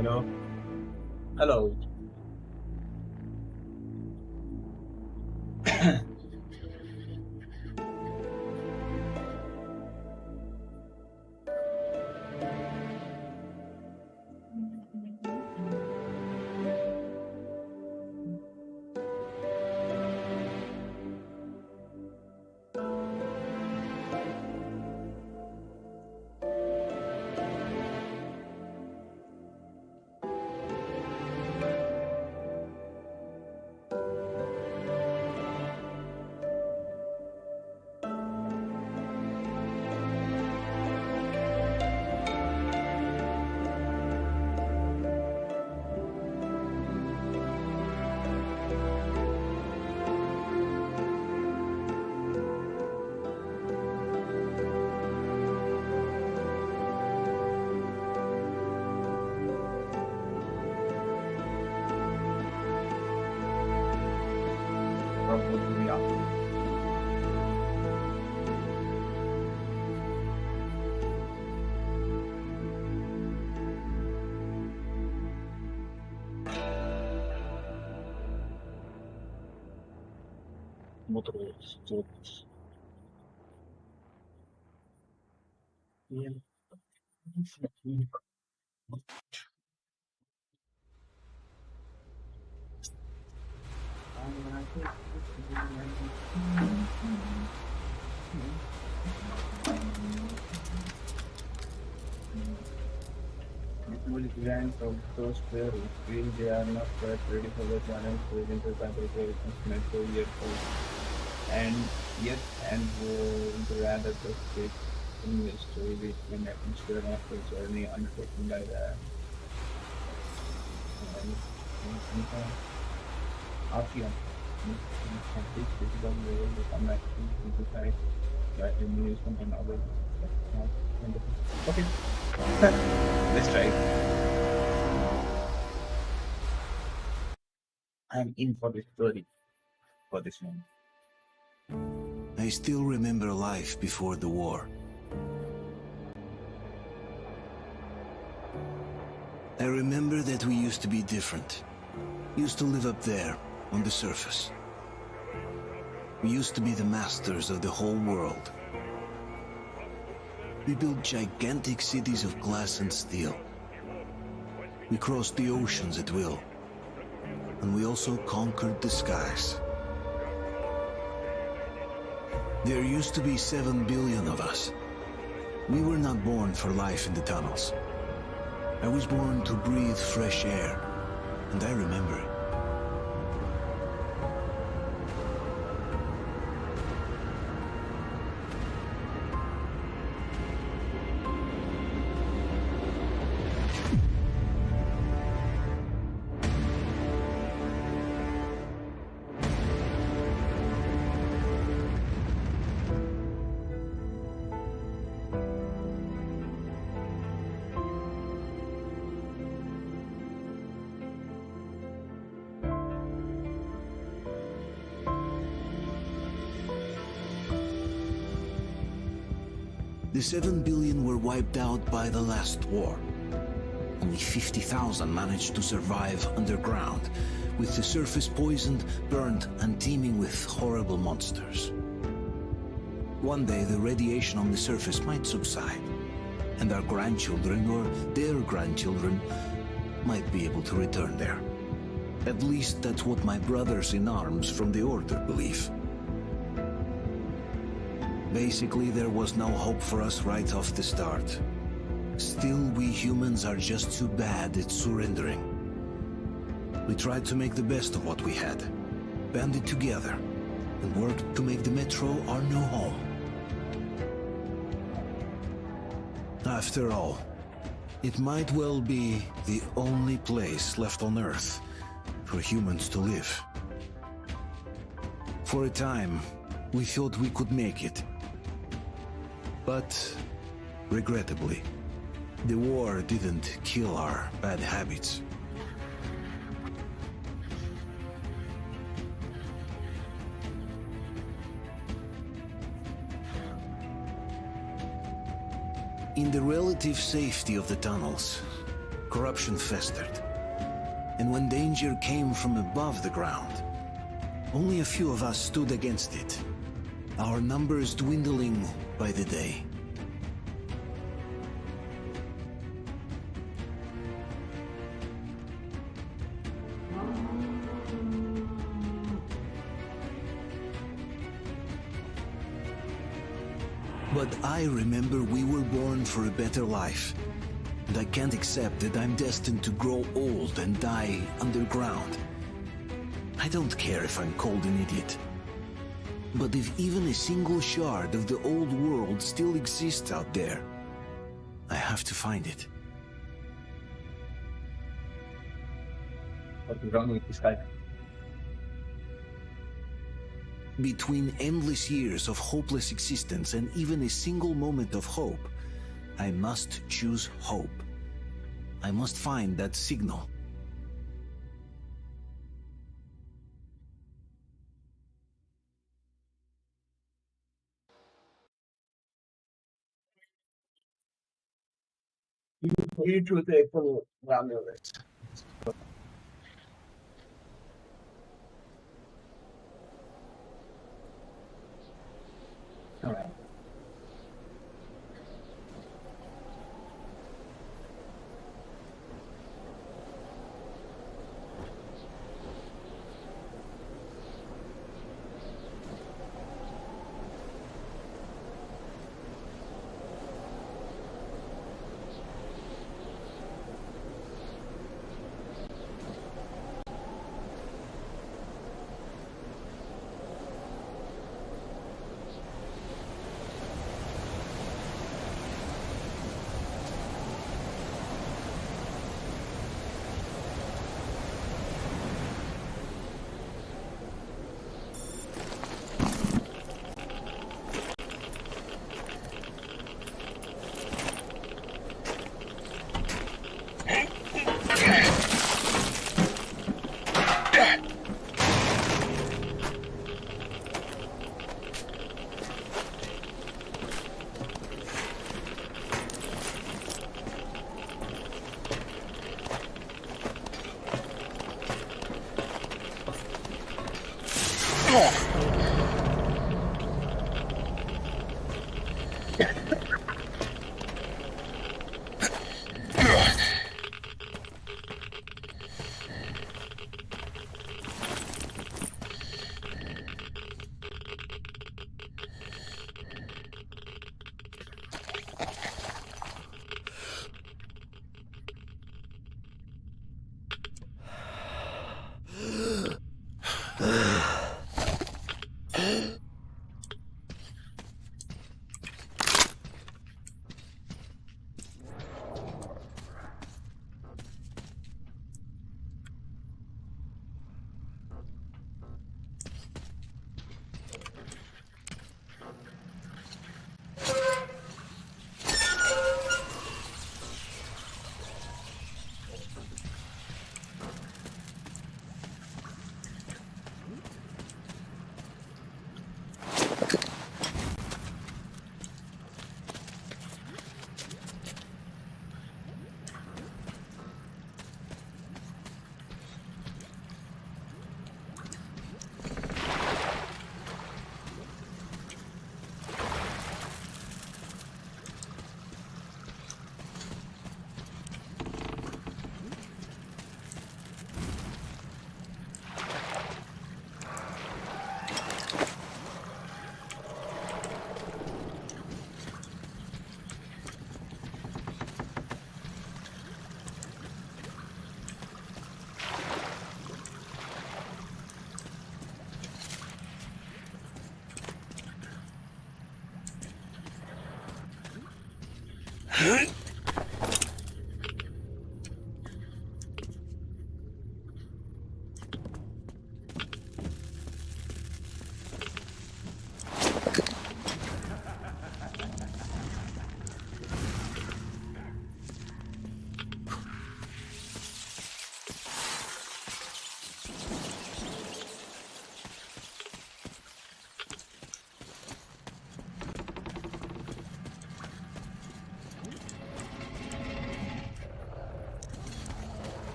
Hello. Hello. What would we up? Motors, jokes. Yeah. It will grant of those players who feel they are not quite ready for the challenge presented by the operations metro yet and yet and rather the state story between atmosphere of the journey undertaken by the RPM. This physical level become actually simplified by amusement and other. Okay, let's try it. I'm in for the story for this one. I still remember life before the war. I remember that we used to be different. Used to live up there, on the surface. We used to be the masters of the whole world. We built gigantic cities of glass and steel. We crossed the oceans at will. And we also conquered the skies. There used to be 7 billion of us. We were not born for life in the tunnels. I was born to breathe fresh air, and I remember it. The 7 billion were wiped out by the last war. Only 50,000 managed to survive underground, with the surface poisoned, burned, and teeming with horrible monsters. One day the radiation on the surface might subside, and our grandchildren or their grandchildren might be able to return there. At least that's what my brothers in arms from the Order believe. Basically, there was no hope for us right off the start. Still, we humans are just too bad at surrendering. We tried to make the best of what we had, banded together, and worked to make the Metro our new home. After all, it might well be the only place left on Earth for humans to live. For a time, we thought we could make it. But, regrettably, the war didn't kill our bad habits. In the relative safety of the tunnels, corruption festered. And when danger came from above the ground, only a few of us stood against it, our numbers dwindling by the day. But I remember we were born for a better life, and I can't accept that I'm destined to grow old and die underground. I don't care if I'm called an idiot. But if even a single shard of the old world still exists out there, I have to find it. What's wrong with this guy? Between endless years of hopeless existence and even a single moment of hope, I must choose hope. I must find that signal. You two take full Romulus. All right.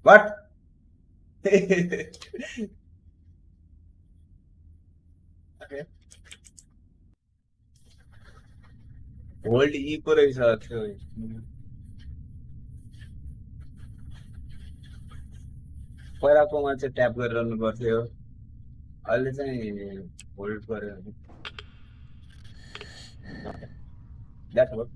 What? Okay. Hold E पर ऐसा अच्छा है. पर आपको वहाँ से tap कर run करते हो. अहिले चाहिँ होल्ड गरेर. That work.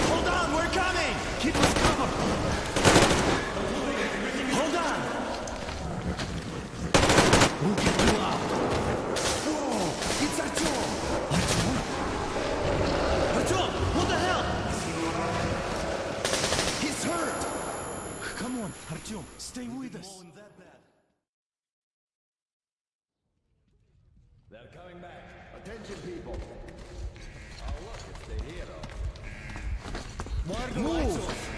Hold on, we're coming! Keep us covered! Hold on! We'll get you out! Whoa! It's Artyom! Artyom! What the hell? He's hurt! Come on, Artyom, stay with us! They're coming back. Attention, people. Oh, look, it's the hero. Why are the lights off?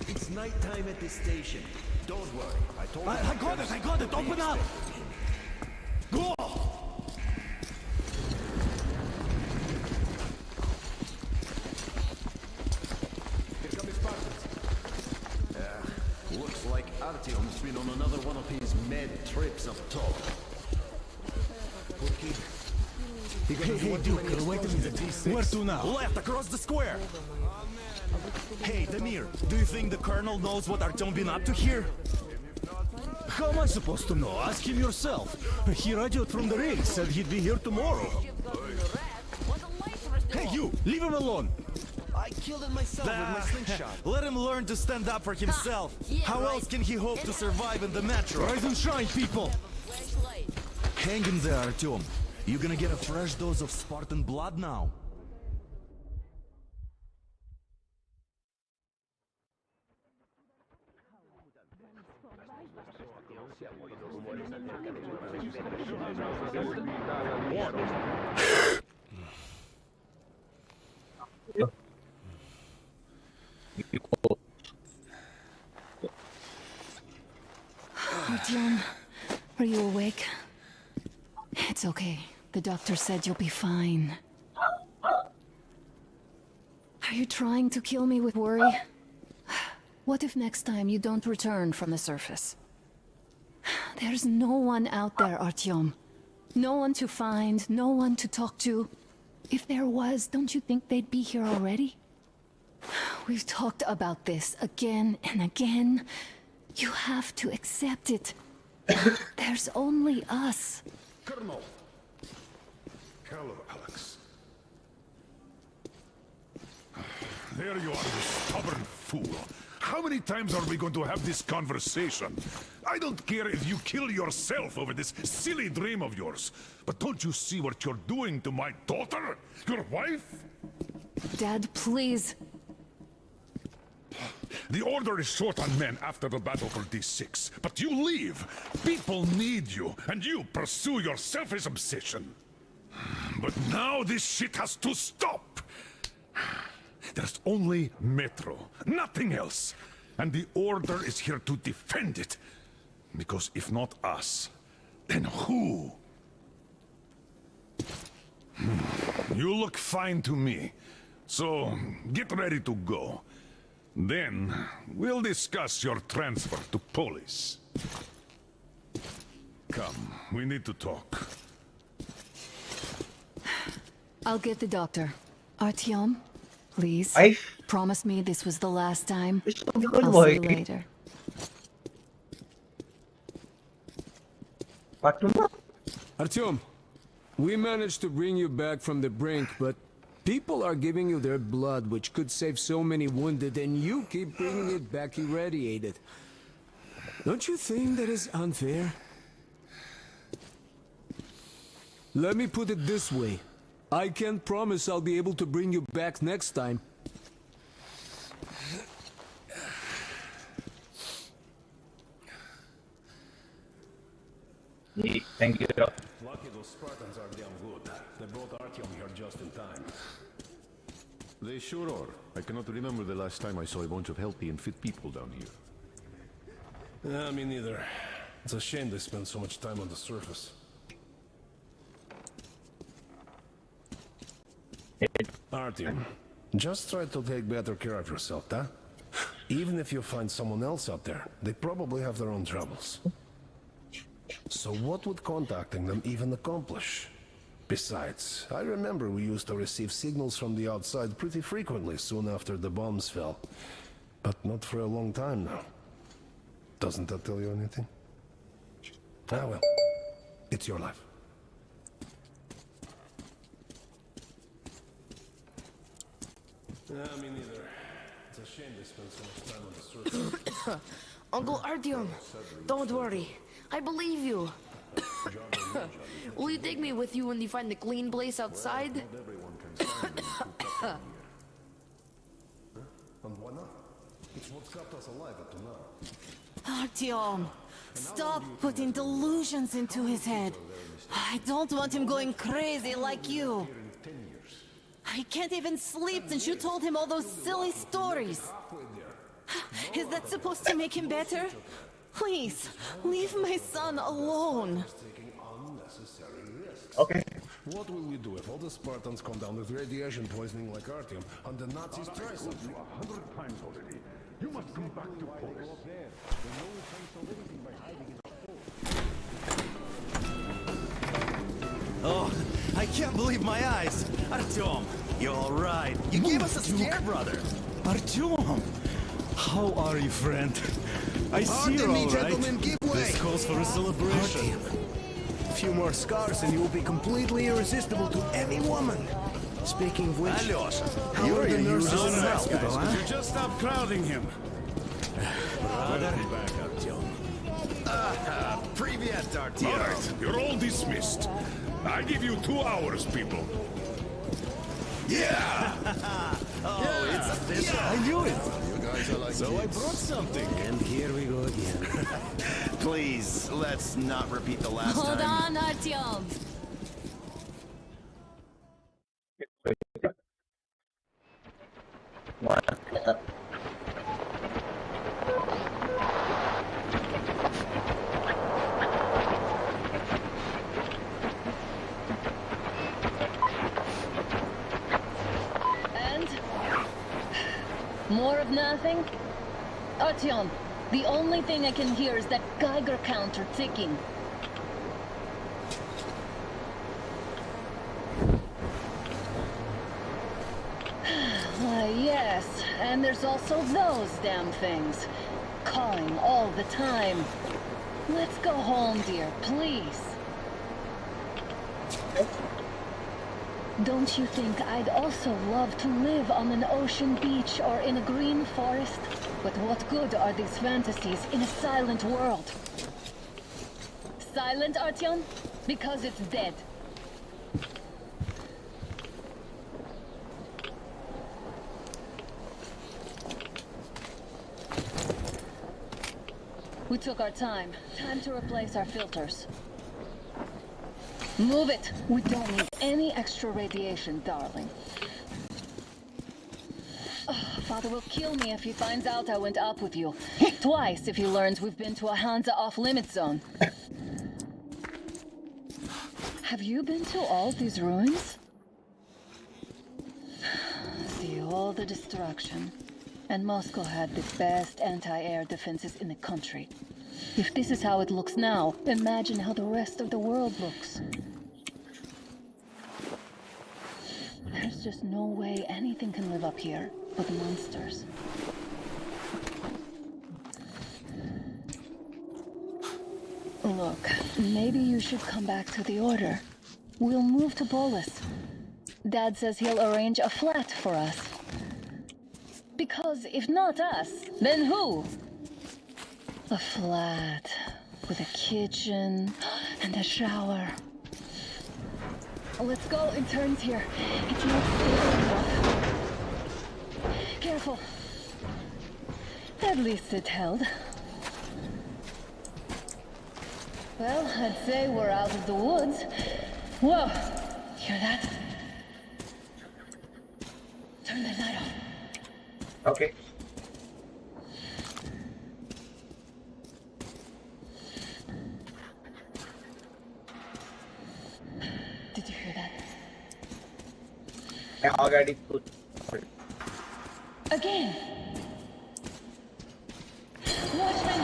It's nighttime at this station. Don't worry. I told you. I got it! Open up! Go! Here come his partners. Looks like Artyom's been on another one of his mad trips up top. Hey, Duke, wait a minute. Where to now? Left, across the square. Hey, Damir, do you think the Colonel knows what Artyom been up to here? How am I supposed to know? Ask him yourself. He radioed from the ring, said he'd be here tomorrow. Hey, you, leave him alone. I killed him myself with my slingshot. Let him learn to stand up for himself. How else can he hope to survive in the metro? Rise and shine, people! Hang in there, Artyom. You gonna get a fresh dose of Spartan blood now? Artyom, are you awake? It's okay. The doctor said you'll be fine. Are you trying to kill me with worry? What if next time you don't return from the surface? There's no one out there, Artyom. No one to find, no one to talk to. If there was, don't you think they'd be here already? We've talked about this again and again. You have to accept it. There's only us. Colonel! Hello, Alex. There you are, you stubborn fool. How many times are we going to have this conversation? I don't care if you kill yourself over this silly dream of yours. But don't you see what you're doing to my daughter? Your wife? Dad, please. The Order is short on men after the battle for D6, but you leave. People need you, and you pursue your selfish obsession. But now this shit has to stop. There's only Metro, nothing else. And the Order is here to defend it. Because if not us, then who? You look fine to me. So, get ready to go. Then, we'll discuss your transfer to Polis. Come, we need to talk. I'll get the doctor. Artyom, please. Ay, Promise me this was the last time. sabi ko I'll mo see you later. Patuma. Artyom, we managed to bring you back from the brink, but people are giving you their blood, which could save so many wounded, and you keep bringing it back irradiated. Don't you think that is unfair? Let me put it this way. I can't promise I'll be able to bring you back next time. Thank you. Lucky those Spartans are damn good. They brought Artyom here just in time. They sure are. I cannot remember the last time I saw a bunch of healthy and fit people down here. Yeah, me neither. It's a shame they spend so much time on the surface. Artyom, just try to take better care of yourself, huh? Even if you find someone else out there, they probably have their own troubles. So what would contacting them even accomplish? Besides, I remember we used to receive signals from the outside pretty frequently soon after the bombs fell. But not for a long time now. Doesn't that tell you anything? Ah well, it's your life. Yeah, me neither. It's a shame they spend so much time on the surface. Uncle Artyom, don't worry. I believe you. Will you take me with you when you find the clean place outside? And why not? It's what's kept us alive up to now. Artyom, stop putting delusions into his head. I don't want him going crazy like you. He can't even sleep since you told him all those silly stories. Is that supposed to make him better? Please, leave my son alone. Okay. What will we do if all the Spartans come down with radiation poisoning like Artyom and the Nazis try something? 100 times already. You must come back to Polis. Oh, I can't believe my eyes! Artyom, you're all right. You gave us a scare, brother. Artyom! How are you, friend? I see you're all right. give way. This calls for a celebration. A few more scars and you will be completely irresistible to any woman. Speaking of which, Alyosha, how are the nurses in the nice hospital, guys. huh? You just stop crowding him. Brother. Back, Artyom. Привет, All Artyom. right, you're all dismissed. I give you 2 hours, people. Yeah! I knew it. You guys are like So I brought something. And here we go again. Please, let's not repeat the last Hold time. on, Artyom. More of nothing? Artyom, the only thing I can hear is that Geiger counter ticking. Why, yes, and there's also those damn things. Calling all the time. Let's go home, dear, please. Don't you think I'd also love to live on an ocean beach or in a green forest? But what good are these fantasies in a silent world? Silent, Artyom? Because it's dead. We took our time. Time to replace our filters. Move it! We don't need any extra radiation, darling. Father will kill me if he finds out I went up with you. Twice if he learns we've been to a Hansa off-limit zone. Have you been to all these ruins? See all the destruction. And Moscow had the best anti-air defenses in the country. If this is how it looks now, imagine how the rest of the world looks. There's just no way anything can live up here but monsters. Look, maybe you should come back to the Order. We'll move to Polis. Dad says he'll arrange a flat for us. Because if not us, then who? A flat with a kitchen and a shower. Let's go in turns here. It's not stable enough. Careful. At least it held. Well, I'd say we're out of the woods. Whoa! Hear that? Turn the light off. Okay. Did you hear that? I already put. Again! Watchman!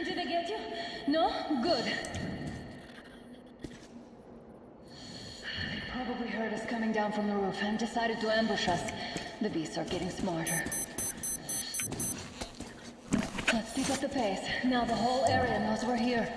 Did I get you? No? Good. They probably heard us coming down from the roof and decided to ambush us. The beasts are getting smarter. Let's pick up the pace. Now the whole area knows we're here.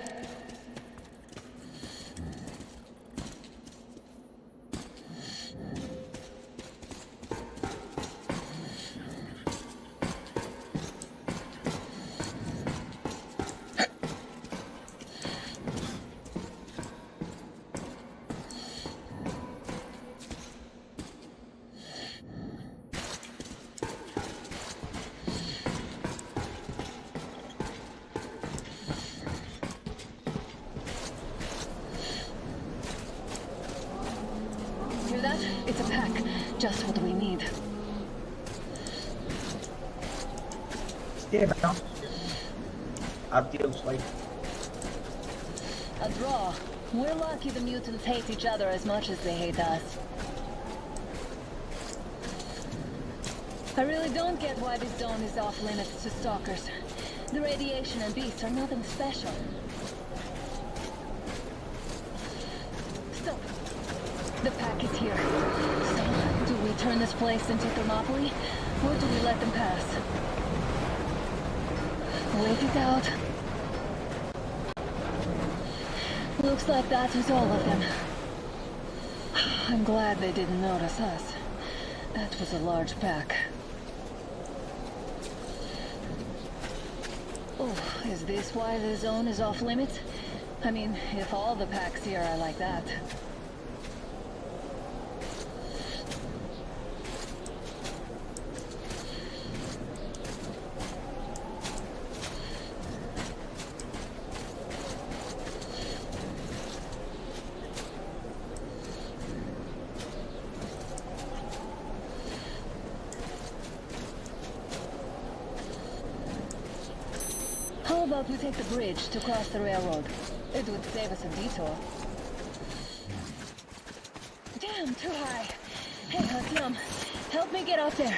Hear that? It's a pack. Just what we need. Yeah, now. Artyom's like. A draw. We're lucky the mutants hate each other as much as they hate us. I really don't get why this zone is off limits to stalkers. The radiation and beasts are nothing special. Stop. The pack is here. So, do we turn this place into Thermopylae, or do we let them pass? Wait it out. Looks like that was all of them. I'm glad they didn't notice us. That was a large pack. Oh, is this why the zone is off limits? I mean, if all the packs here are like that. How about we take the bridge to cross the railroad? It would save us a detour. Damn, too high. Hey, Artyom, help me get up there.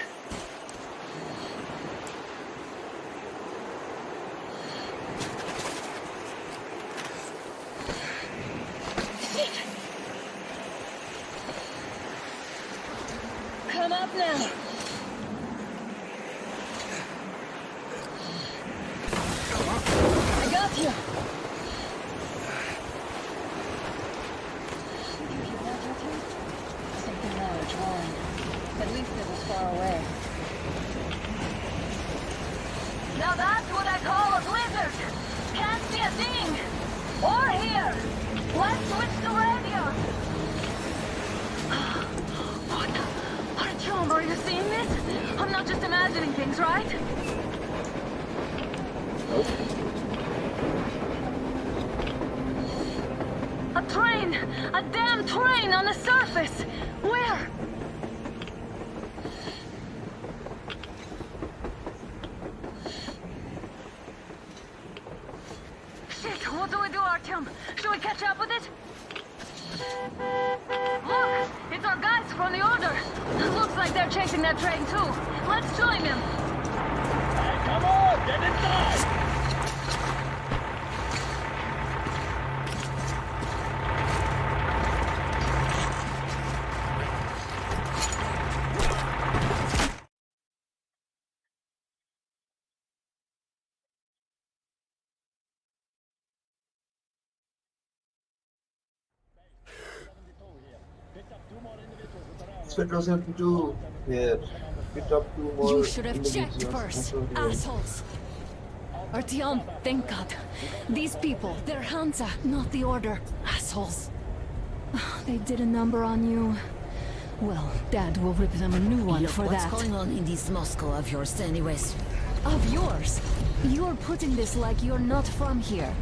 Come up now. I got you. Did you hear that, Artyom? Something large roaring. At least it was far away. Now that's what I call a blizzard. Can't see a thing. Or hear. Let's switch to radio. What the? Artyom, are you seeing this? I'm not just imagining things, right? A train! A damn train on the surface! Where? Shit, what do we do, Artyom? Should we catch up with it? Look! It's our guys from the Order! Looks like they're chasing that train too. Let's join them! Hey, come on! Get inside! So it was have to do here. Pick up 2 more. You should have checked individuals first, from here. assholes. Artyom, thank God. These people, they're Hansa, not the Order. Assholes. They did a number on you. Well, Dad will rip them a new one for that. What's going on in this Moscow of yours anyways? Of yours? You're putting this like you're not from here.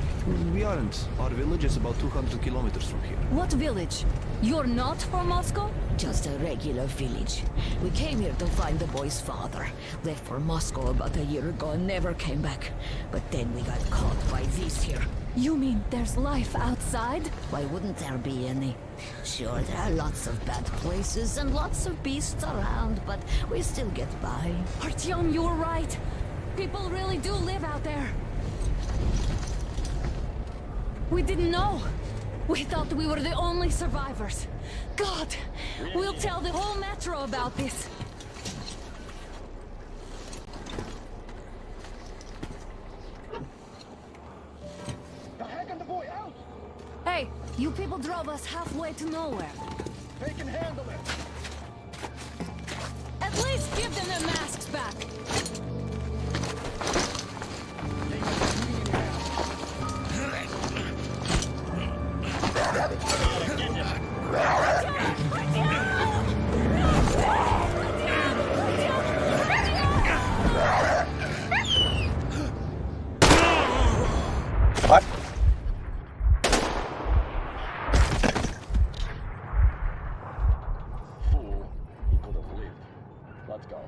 We aren't. Our village is about 200 kilometers from here. What village? You're not from Moscow? Just a regular village. We came here to find the boy's father. Left for Moscow about a year ago and never came back. But then we got caught by these here. You mean there's life outside? Why wouldn't there be any? Sure, there are lots of bad places and lots of beasts around, but we still get by. Artyom, you're right. People really do live out there. We didn't know. We thought we were the only survivors. God, we'll tell the whole metro about this. Hey, you people drove us halfway to nowhere. They can handle it. At least give them their masks back. What? Fool. He could have lived. Let's go.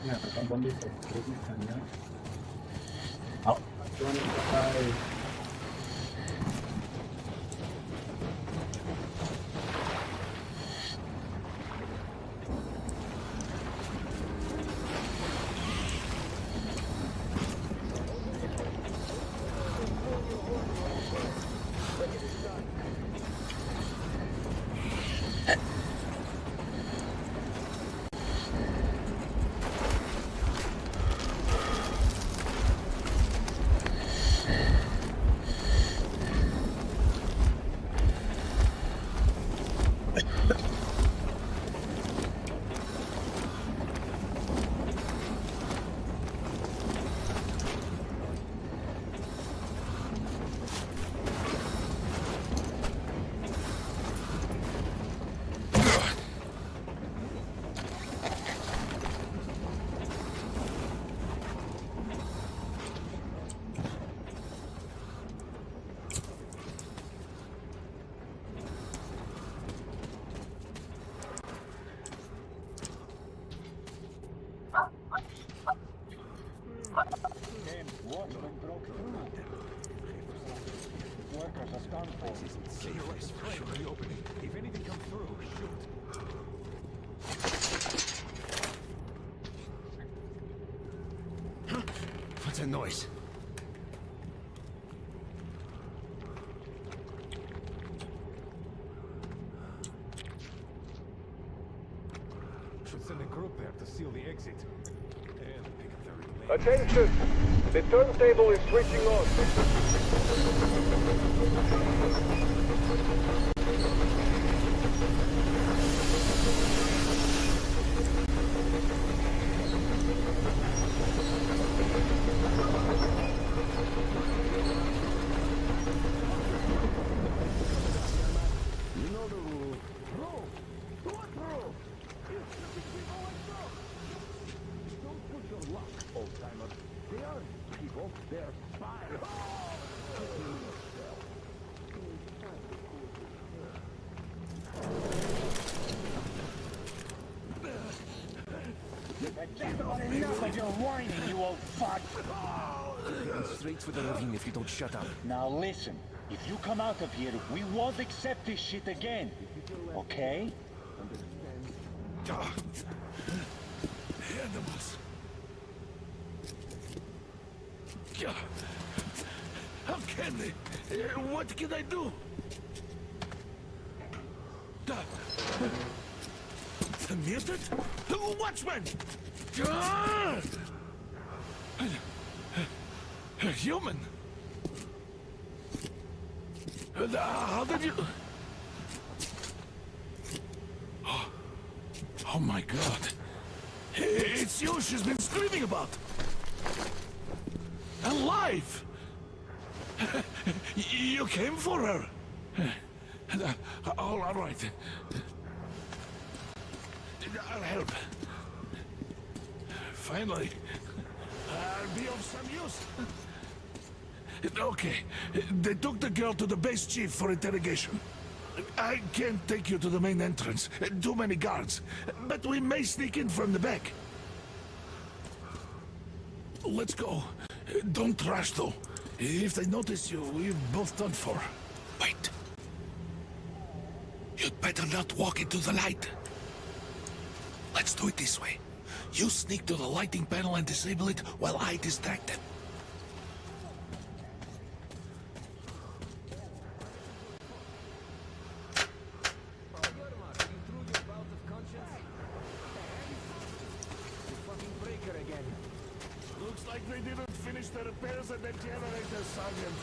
Yeah, I'm going to be out. What's that noise? Should send a group there to seal the exit. And pick up their remains. Attention! The turntable is switching on. You know the rule. Rule? What rule? Don't push your luck, old-timer. They aren't people, they're spies. Enough of your whining, you old fuck! Straight for the ravine if you don't shut up. Now listen, if you come out of here, we won't accept this shit again. Okay? Animals. How can they? What can I do? Muted? Watchman! Human? How did you... Oh my god. It's you she's been screaming about. Alive! You came for her. All right. I'll help. Finally, I'll be of some use. Okay, they took the girl to the base chief for interrogation. I can't take you to the main entrance. Too many guards. But we may sneak in from the back. Let's go. Don't rush, though. If they notice you, we're both done for. Wait. You'd better not walk into the light. Let's do it this way. You sneak to the lighting panel and disable it while I distract them. Looks like they didn't finish the repairs at the generator, Sergeant.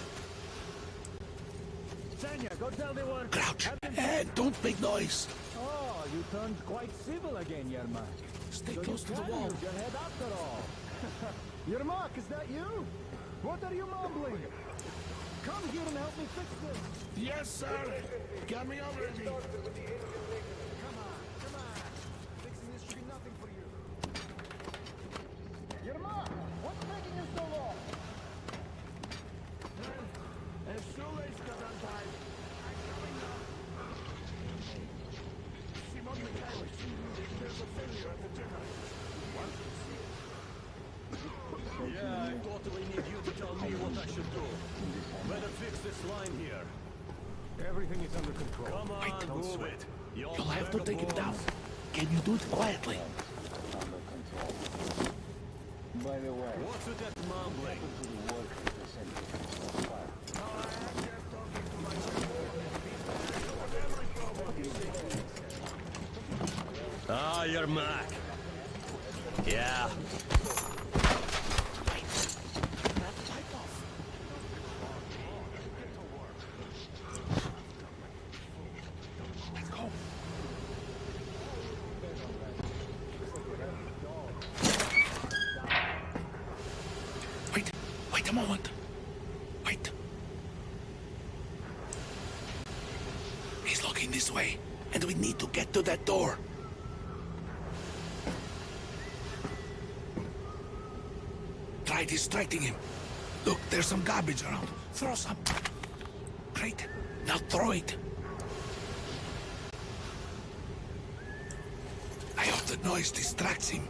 Sanya, go tell the workers. Crouch, and don't make noise. Oh, you turned quite civil again, Yermak. Stay close to the wall. Your head after all. Yermak, is that you? What are you mumbling? Come here and help me fix this. Yes, sir. Got me already. Come on. Fixing this should be nothing for you. Yermak, what's taking you so long? Shoelace got untied. I'm coming now. Simon Mikhailovich, there's a failure at the generator. What? totally need you to tell me what I should do. Better fix this line here. Everything is under control. Come on, move it. You'll have to take it down. Can you do it quietly? By the way, What's with that mumbling? to the work Ah, you're Mac. Yeah. Wait a moment. Wait. He's looking this way, and we need to get to that door. Try distracting him. Look, there's some garbage around. Throw some. Great. Now throw it. I hope the noise distracts him.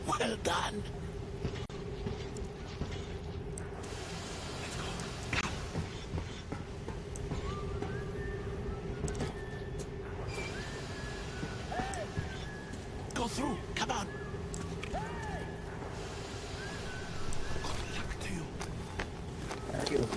Well done. Let's go. Go through. Come on. Good luck to you. Thank you.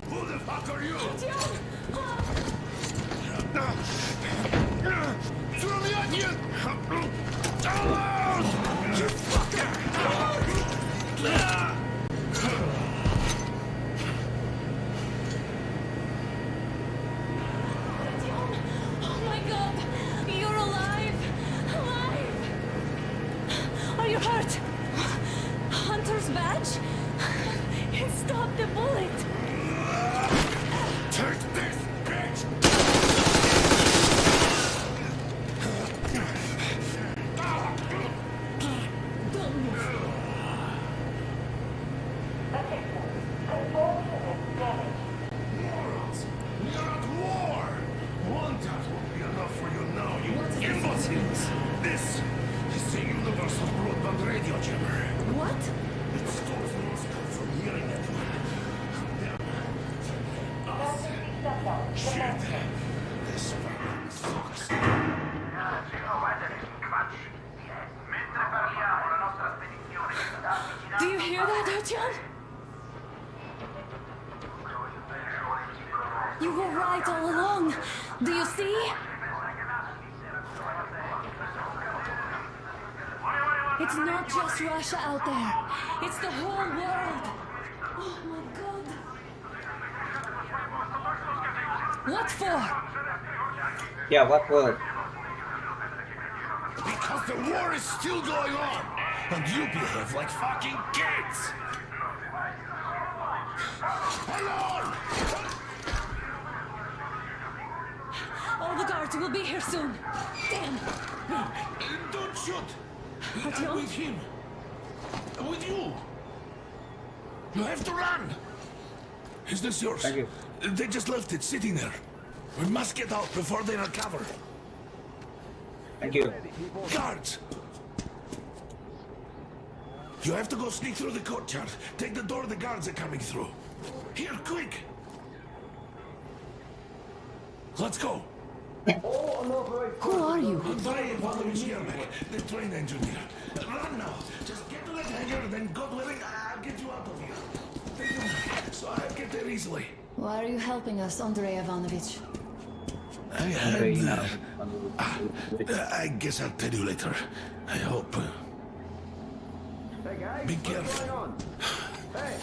Who the fuck are you? Throw the onion! You Oh my god! You're alive! Alive! Are you hurt? Hunter's badge? It stopped the bullet! take this, bitch! Don't move! Morons! We are at war! One tap won't be enough for you now, you imbeciles! This is the Universal Broadband Radio Jammer. What? It stops Moscow from hearing anyone. Shit! This fucking sucks. Do you hear that, Artyom? You were right all along. Do you see? It's not just Russia out there. It's the whole world. Oh my god. What for? Yeah, what for? Because the war is still going on, and you behave like fucking kids! Alone! All the guards will be here soon. Damn. Don't shoot! I'm Artyom? with him. I'm with you. You have to run. Is this yours? Thank you. They just left it sitting there. We must get out before they recover. Thank you. Guards! You have to go sneak through the courtyard. Take the door the guards are coming through. Here, quick! Let's go. Who are you? Andrei Ivanovich Yermak, the train engineer. Run now. Just get to the hangar, then God willing, I'll get you out of here. Take them, so I get there easily. Why are you helping us, Andrei Ivanovich? I guess I'll tell you later. I hope. Hey guys, Be what's careful. going on? Hey!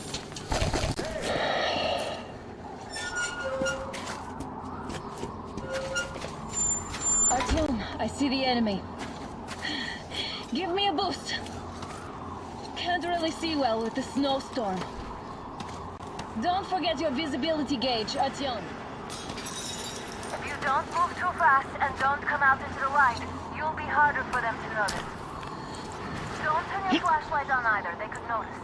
see the enemy. Give me a boost. Can't really see well with the snowstorm. Don't forget your visibility gauge, Artyom. If you don't move too fast and don't come out into the light, you'll be harder for them to notice. Don't turn your flashlight on either, they could notice.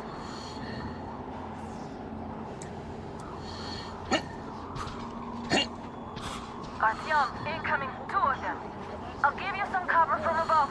Artyom, incoming, 2 of them. I'll give you some cover from above.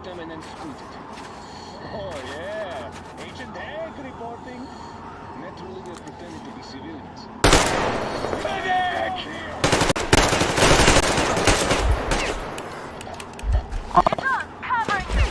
Them and then scooted. Oh yeah, Agent Egg reporting. Naturally, they're pretending to be civilians. Medic! It's on, covering me!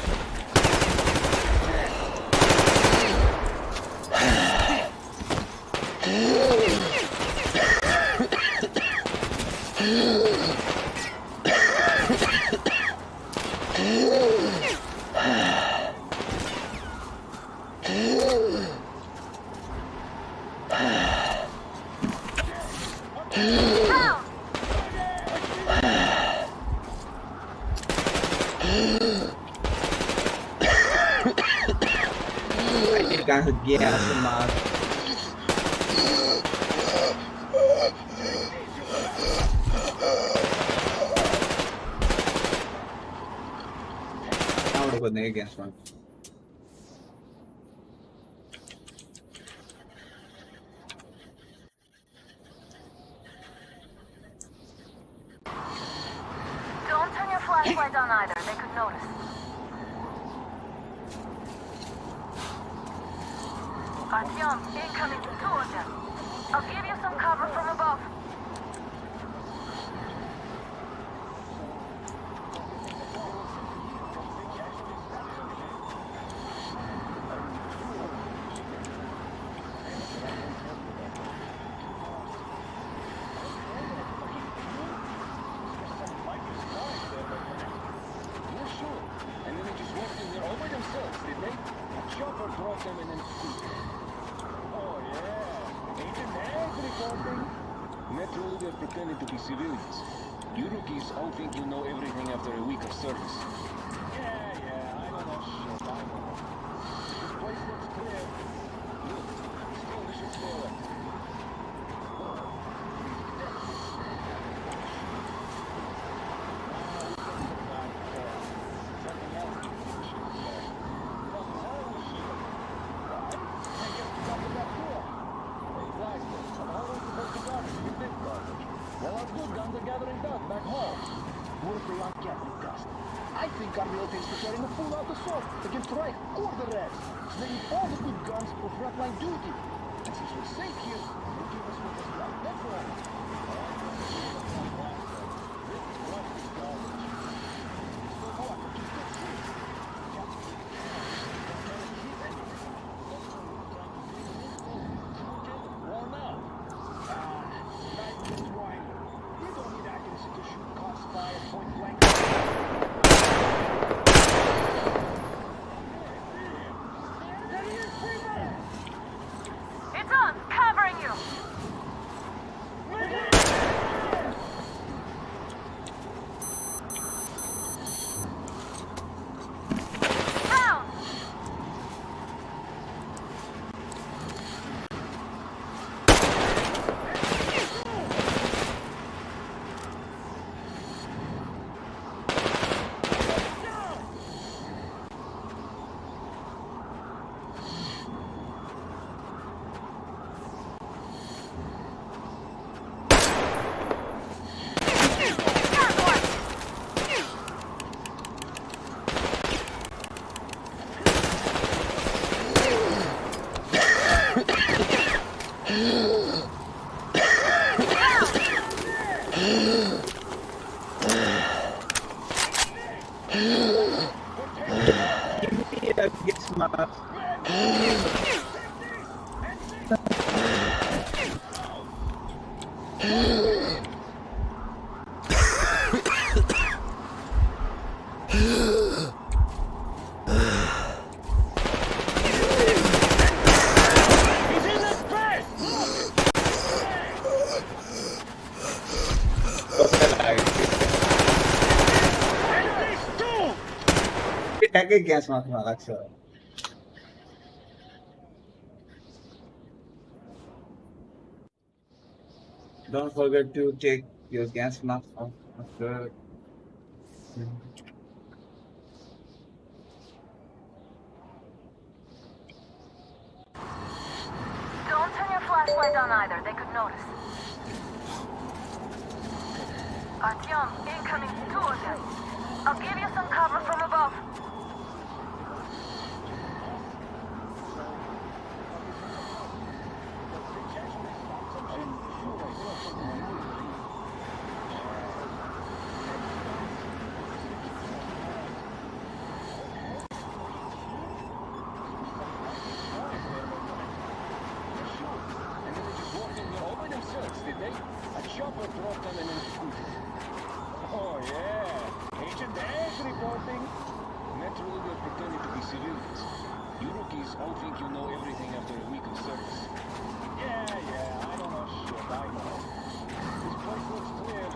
Ganhar guerra chamada. I would have put Nick against one. Don't turn your flashlight on either, they could notice. Artyom, incoming, 2 of them. I'll give you some cover from above. Them and then scooted. Oh yeah, Agent Egg reporting. Naturally, they're pretending to be civilians. You rookies all think you know everything after a week of service. Yeah, I don't know shit, I know. This place looks clear. Look, still we should stay alert. Gathering dust back home. What if they aren't gathering dust? I think our real things preparing a full-out assault against Reich or the rest. They need all the good guns for frontline duty. And since we're safe here, they'll give us what is left. That's all. It's on, covering you! Gas mask. Pakai gas mask makaksa. Don't forget to take your gas mask off after. Don't turn your flashlight on either, they could notice. Artyom, incoming, 2 of them. I'll give you some cover from above. Oh yeah, Agent Ash reporting. Naturally, they're pretending to be civilians. You rookies all think you know everything after a week of service. Yeah, I don't know shit, I know. This place looks clear.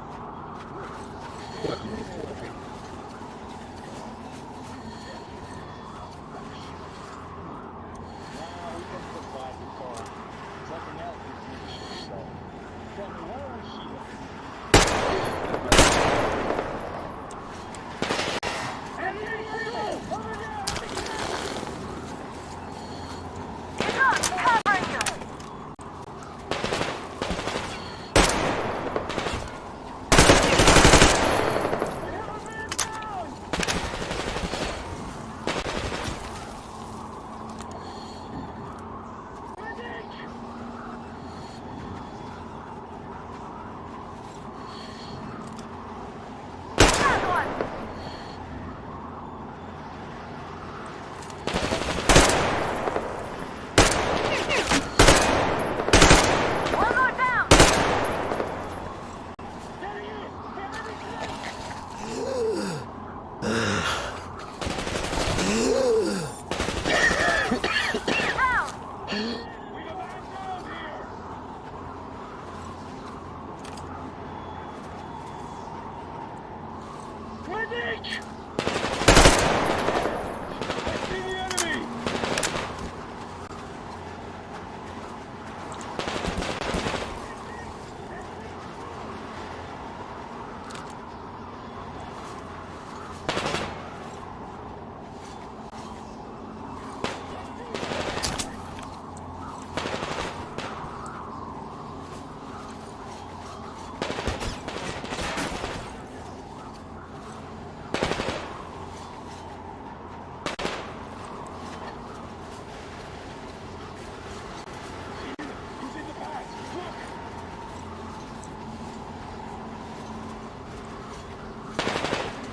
Now we can provide the car. Something else is needed, so. Tell me, why was she?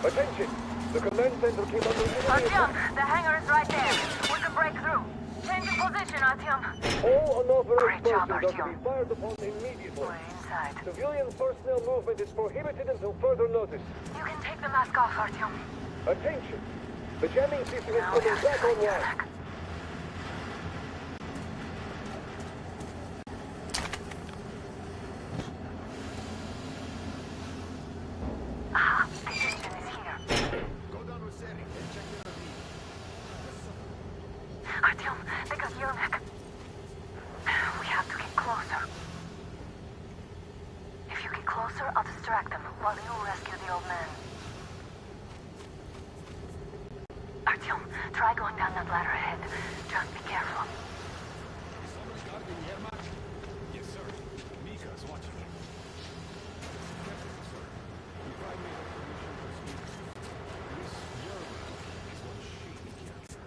Attention! The command center came under Artyom, the hangar is right there. We can break through. Change your position, Artyom. All unauthorized Great job, persons are to Artyom. be fired upon immediately. We're inside. Civilian personnel movement is prohibited until further notice. You can take the mask off, Artyom. Attention! The jamming system is Now we coming have to back find online. Yermak. Ah, the engine is here. Go down with Seri and check the ravine. Artyom, they got Yermak. We have to get closer. If you get closer, I'll distract them while you rescue the old man. Artyom, try going down that ladder ahead. Just be careful. Yes, sir. Mika's watching him. Sir, we finally have permission to speak. Miss Yermak is one shady character.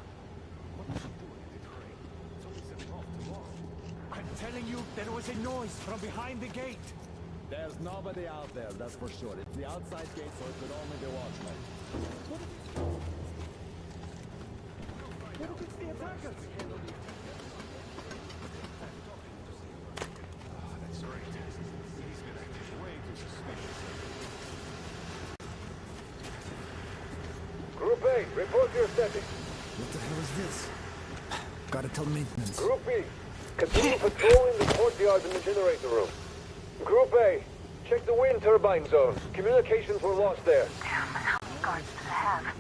What is she doing at the crane? Somebody set it off tomorrow. I'm telling you, there was a noise from behind the gate. There's nobody out there, that's for sure. It's the outside gate, so it could only be watchmen. That's right. He's been acting way too suspicious. Group A, report your status. What the hell is this? Gotta tell maintenance. Group B, continue patrolling the courtyard and the generator room. Group A, check the wind turbine zone. Communications were lost there. Damn, and how many guards do they have?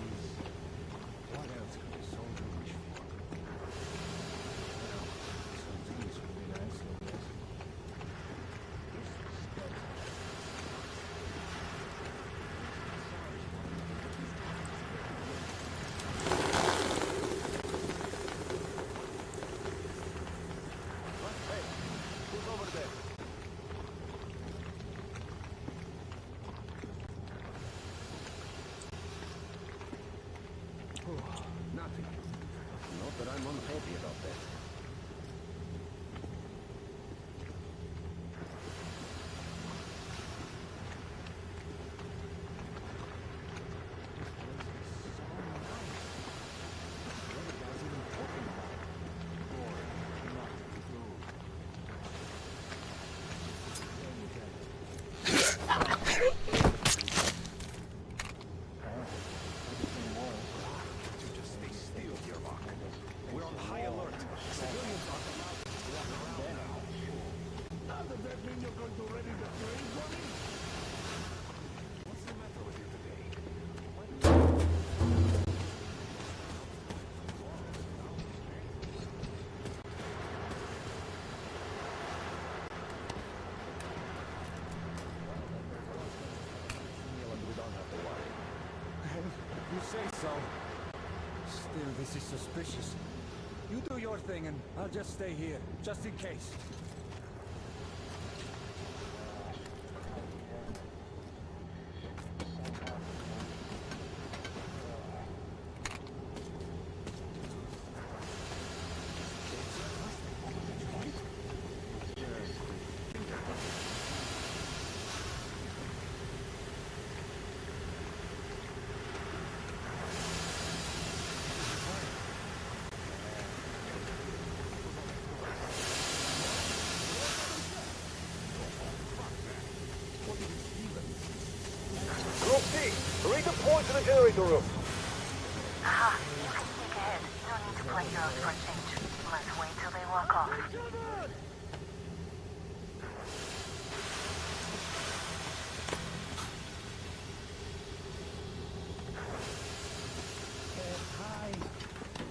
Nothing. Not that I'm unhappy about that. You say so. Still, this is suspicious. You do your thing and I'll just stay here, just in case. Group C, redeploy to the generator room. Aha, you can sneak ahead. No need to play heroes for a change. Let's wait till they walk off.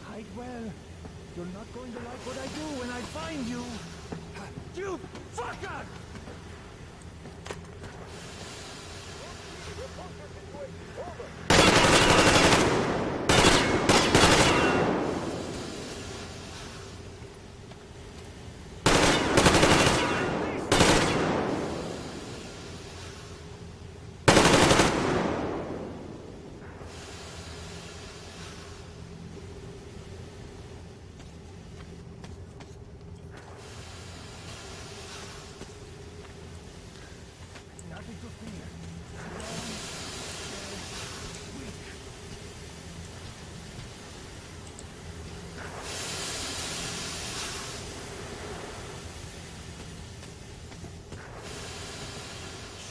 Hide well. You're not going to like what I do when I find you. You fucker! Nothing to fear.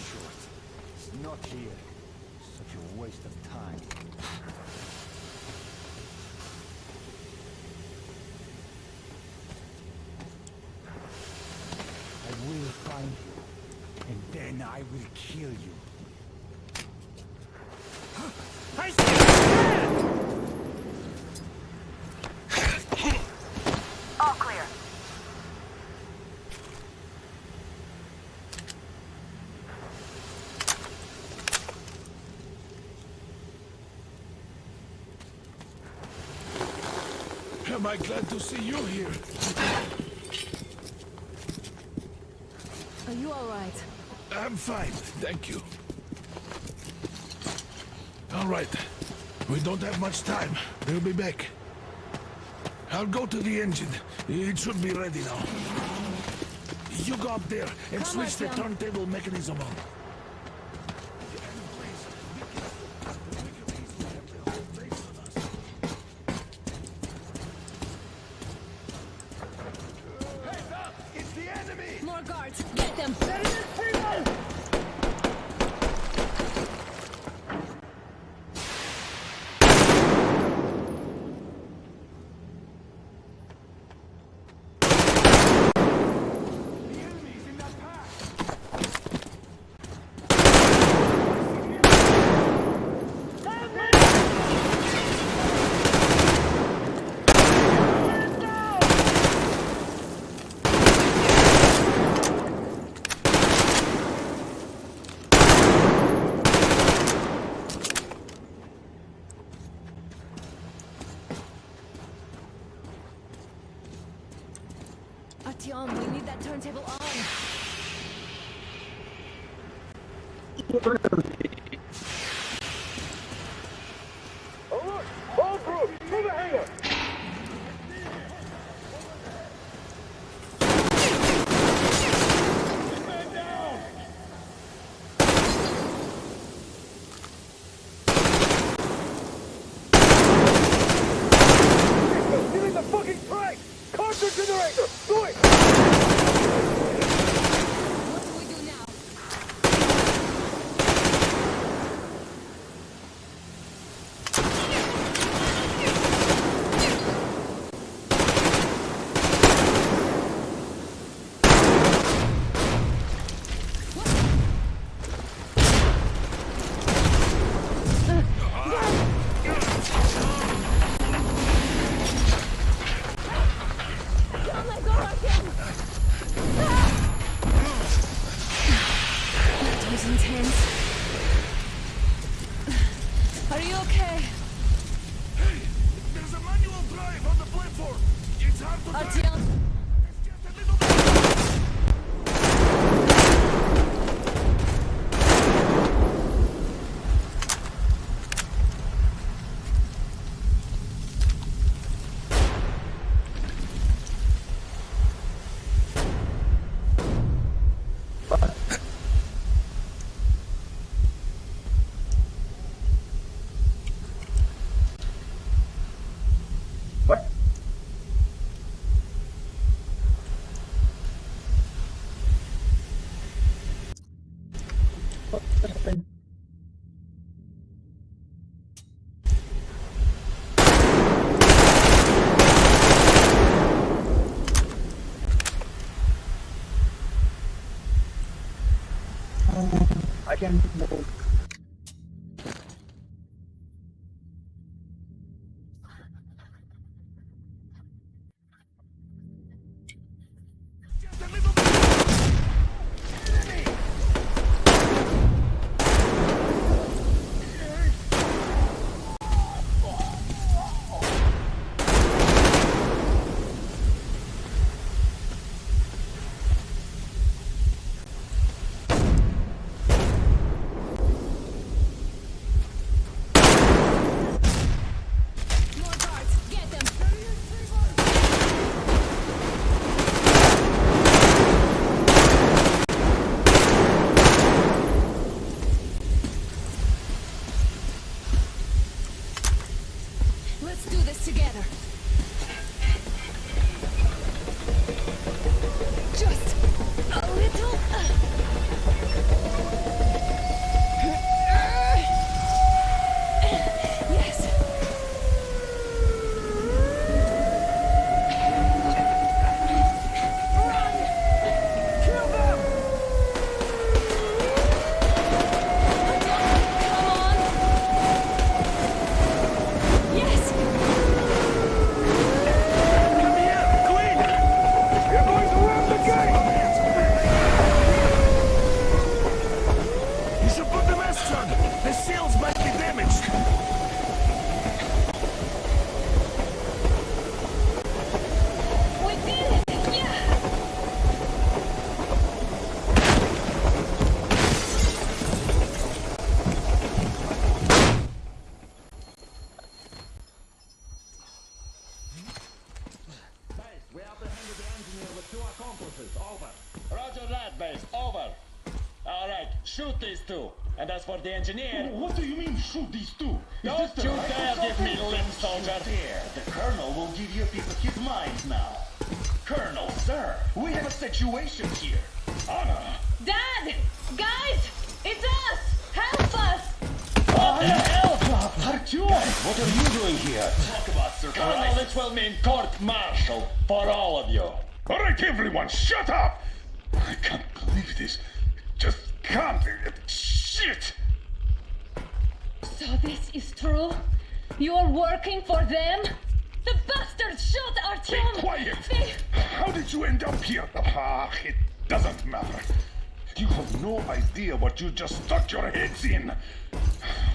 Short. It's not here. Such a waste of time. I will find you, and then I will kill you. I All clear. Am I glad to see you here? Are you all right? I'm fine, thank you. All right. We don't have much time. They'll be back. I'll go to the engine. It should be ready now. You go up there and switch the turntable mechanism on. them! Artyom, we need that turntable on. Alert! All groups, to the hangar! Give me the fucking track! Carter generator! Do it! What do we do now? Don't let go, Artyom! That was intense. Are you okay? Hey, there's a manual drive on the platform. It's hard to drive. Artyom! Just a little bit. I can move. Just a little bit. More guards! Get them! Let's do this together. Just a little. Yes. Run! Kill them! Come on! Yes! Come here, Queen. You're going to ram the gate! You should put the masks on. The seals might be damaged. We did it! Yeah! We apprehended the engineer with 2 accomplices. Over. Roger that, base. Over. All right, shoot these 2. And as for the engineer... What do you mean, shoot these 2? Don't you dare give me limb, soldier! The Colonel will give you a piece of his mind now. Colonel, sir, we have a situation here. Dad! Guys! It's us! Help us! Artyom, what are you doing here? Talk about surprise. Colonel, it will mean court-martial for all of you. All right, everyone, shut up! I can't believe this. Just can't. Shit! So this is true? You're working for them? The bastards shot Artyom! Be quiet! How did you end up here? It doesn't matter. You have no idea what you just stuck your heads in.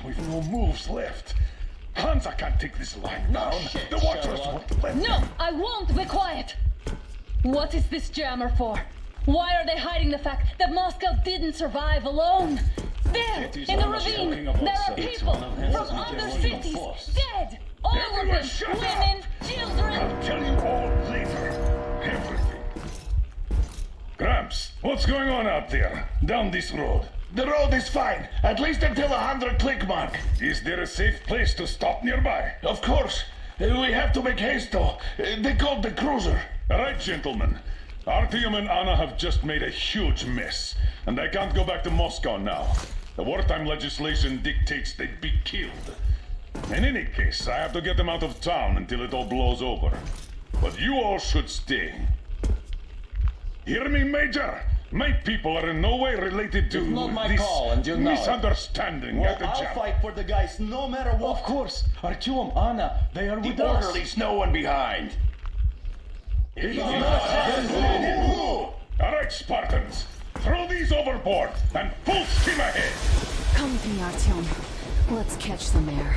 We've no moves left. Hansa can't take this line down. The Watchers won't let No, them. I won't be quiet! What is this jammer for? Why are they hiding the fact that Moscow didn't survive alone? There, in the ravine, there are people from other cities, dead! All of Everyone them, shut women, up. children! I'll tell you all later. Everything. Gramps, what's going on out there? Down this road? The road is fine, at least until 100 click mark. Is there a safe place to stop nearby? Of course. We have to make haste though. They called the cruiser. All right, gentlemen. Artyom and Anna have just made a huge mess, and they can't go back to Moscow now. The wartime legislation dictates they'd be killed. In any case, I have to get them out of town until it all blows over. But you all should stay. Hear me, Major? My people are in no way related to It's not my this call, and you know it. misunderstanding Well, at the I'll jam. fight for the guys no matter what. Of course. Artyom, Anna, they are with us. Orderlies, no one behind. All right, Spartans. Throw these overboard and full steam ahead. Come with me, Artyom. Let's catch some air.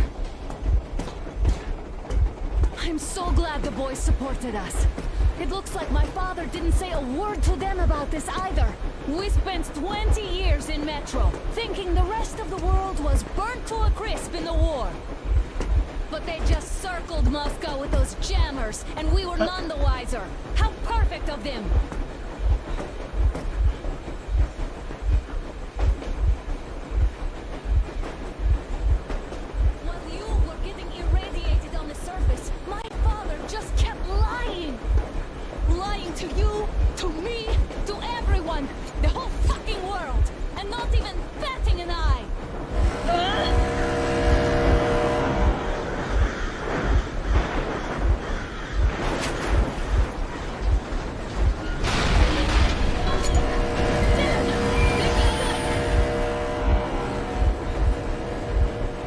I'm so glad the boys supported us. It looks like my father didn't say a word to them about this either. We spent 20 years in Metro, thinking the rest of the world was burnt to a crisp in the war. But they just circled Moscow with those jammers, and we were none the wiser. How perfect of them! While you were getting irradiated on the surface, my father just kept lying! Lying to you, to me, to everyone, the whole fucking world, and not even batting an eye!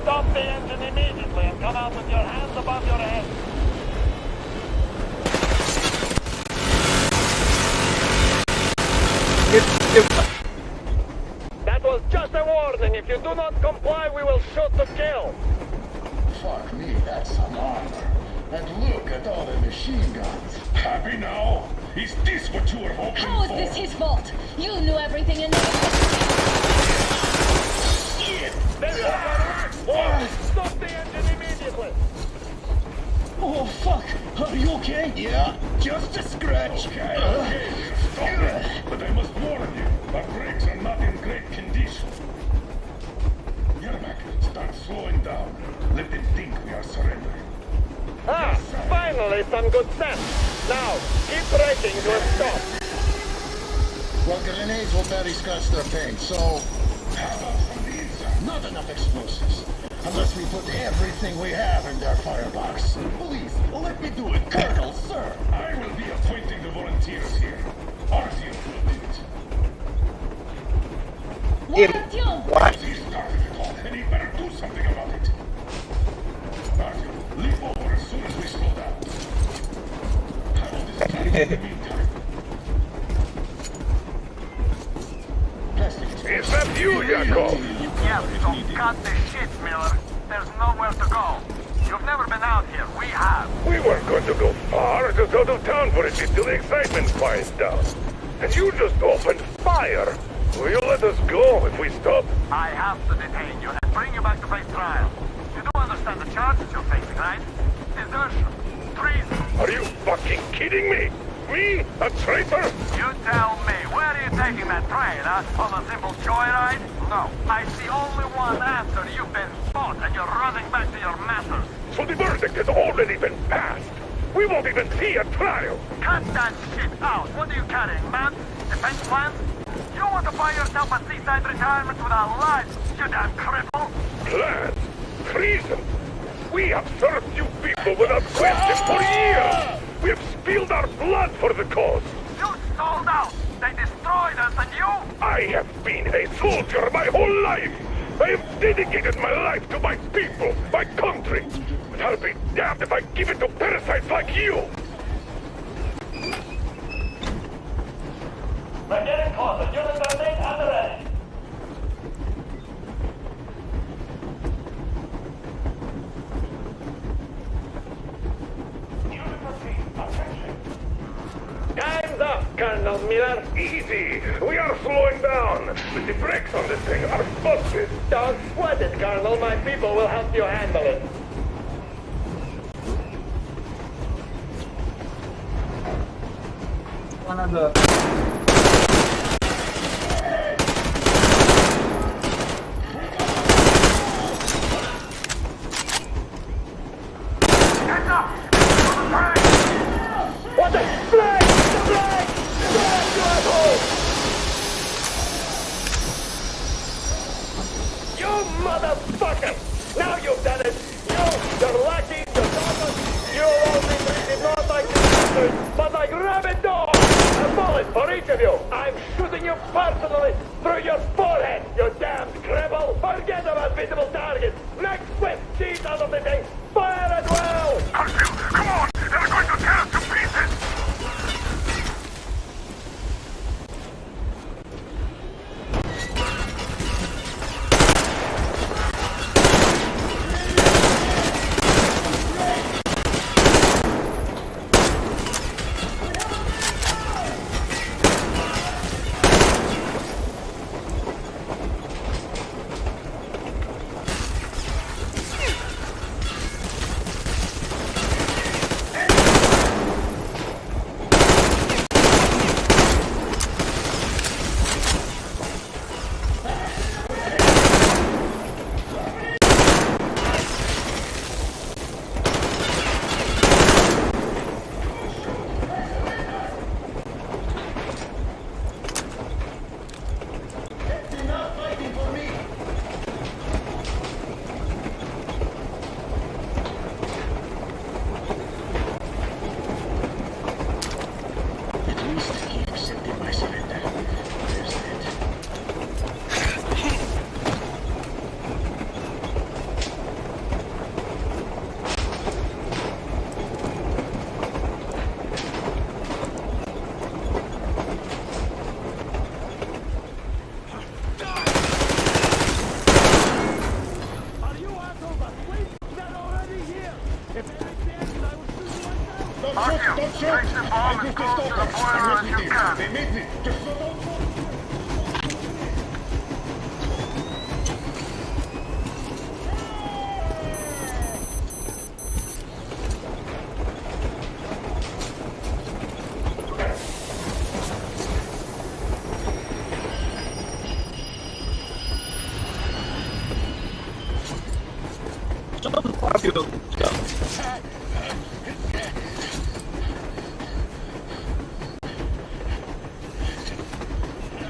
Stop the engine immediately and come out with your hands above your head. That was just a warning. If you do not comply, we will shoot to kill. Fuck me, that's some armor. And look at all the machine guns. Happy now? Is this what you were hoping How is for? this his fault? You knew everything and Stop the engine immediately. Oh, fuck. Are you okay? Yeah, just a scratch. Okay, stop it. But I must warn you, our brakes are not in great condition. Yermak, start slowing down. Let them think we are surrendering. Ah, finally some good sense. Now, keep braking to a stop. Well, grenades will barely scratch their paint, so... How about from the inside? Not enough explosives. Unless we put everything we have in their firebox. Please, let me do it, Colonel, sir. I will be appointing the volunteers here. Artyom will do it. Artyom! He's started it all, and he better do something about it. Artyom, leap over as soon as we slow down. I will distract you in the meantime. Is that you, Yakov? Yes, so cut the shit, Miller. There's nowhere to go. You've never been out here. We have. We weren't going to go far, just out of town for a bit till the excitement quiets down. And you just opened fire. Will you let us go if we stop? I have to detain you and bring you back to face trial. You do understand the charges you're facing, right? Desertion, treason. Are you fucking kidding me? Me? A traitor? You tell me, where are you taking that train, huh? On a simple joyride? No, I see only one answer. You've been fought and you're running back to your masters. So the verdict has already been passed. We won't even see a trial. Cut that shit out. What are you carrying, man? Defense plans? You want to buy yourself a seaside retirement with a life, you damn cripple? Plans? Treason? We have served you people without question for years! We have spilled our blood for the cause! You sold out! They destroyed us and you? I have been a soldier my whole life! I have dedicated my life to my people, my country! But I'll be damned if I give it to parasites like you! We're getting closer. Units are made and ready. Time's up, Colonel Miller. Easy. We are slowing down. But the brakes on this thing are busted. Don't sweat it, Colonel. My people will help you handle it. Another. What the flag! Flag! Flag, you asshole! You motherfucker! Now you've done it! Your lackeys, your doggers, you'll all be treated not like sisters, but like rabid dogs! A bullet for each of you! I'm shooting you personally through your forehead, you damned cripple! Forget about visible targets! Make swift cheese out of the thing! Fire at will! Come on! They're going to tear us to pieces!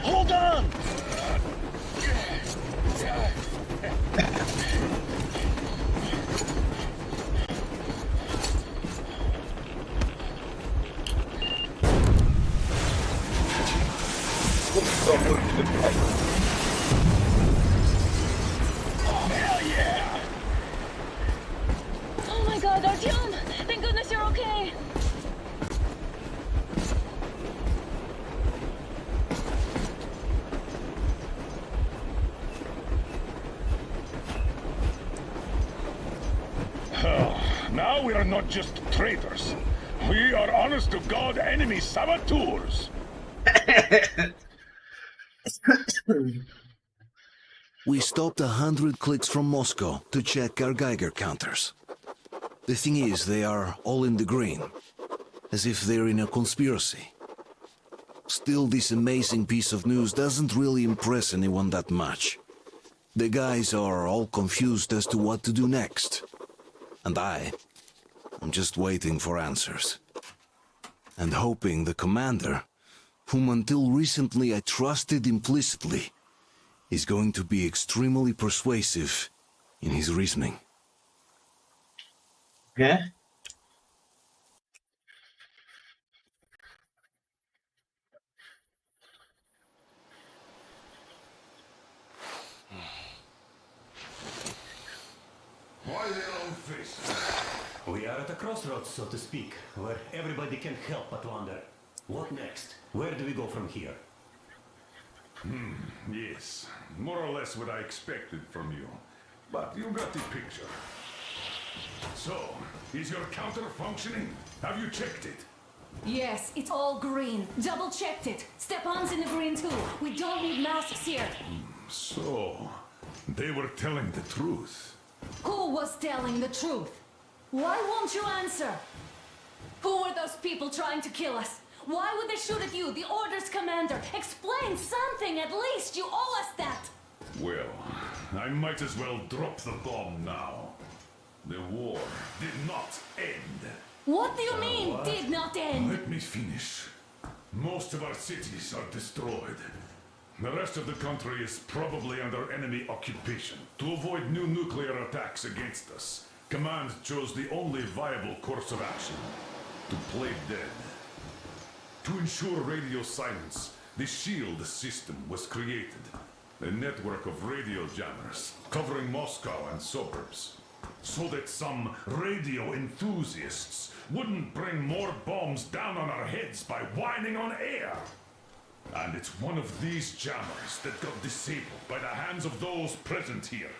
Hold on! Oh my god, Artyom! Thank goodness you're okay! Now we are not just traitors. We are honest-to-God enemy saboteurs. We stopped 100 clicks from Moscow to check our Geiger counters. The thing is, they are all in the green, as if they're in a conspiracy. Still, this amazing piece of news doesn't really impress anyone that much. The guys are all confused as to what to do next. And I'm just waiting for answers. And hoping the commander whom until recently I trusted implicitly, is going to be extremely persuasive in his reasoning. Okay. Why their own face? We are at a crossroads, so to speak, where everybody can't help but wonder. What next? Where do we go from here? Yes, more or less what I expected from you. But you got the picture. So, is your counter functioning? Have you checked it? Yes, it's all green. Double checked it. Stepan's in the green too. We don't need masks here. So, they were telling the truth. Who was telling the truth? Why won't you answer? Who were those people trying to kill us? Why would they shoot at you, the Order's commander? Explain something at least. You owe us that. Well, I might as well drop the bomb now. The war did not end. What do you mean, did not end? Let me finish. Most of our cities are destroyed. The rest of the country is probably under enemy occupation. To avoid new nuclear attacks against us, Command chose the only viable course of action: to play dead. To ensure radio silence, the SHIELD system was created. A network of radio jammers covering Moscow and suburbs. So that some radio enthusiasts wouldn't bring more bombs down on our heads by whining on air. And it's one of these jammers that got disabled by the hands of those present here.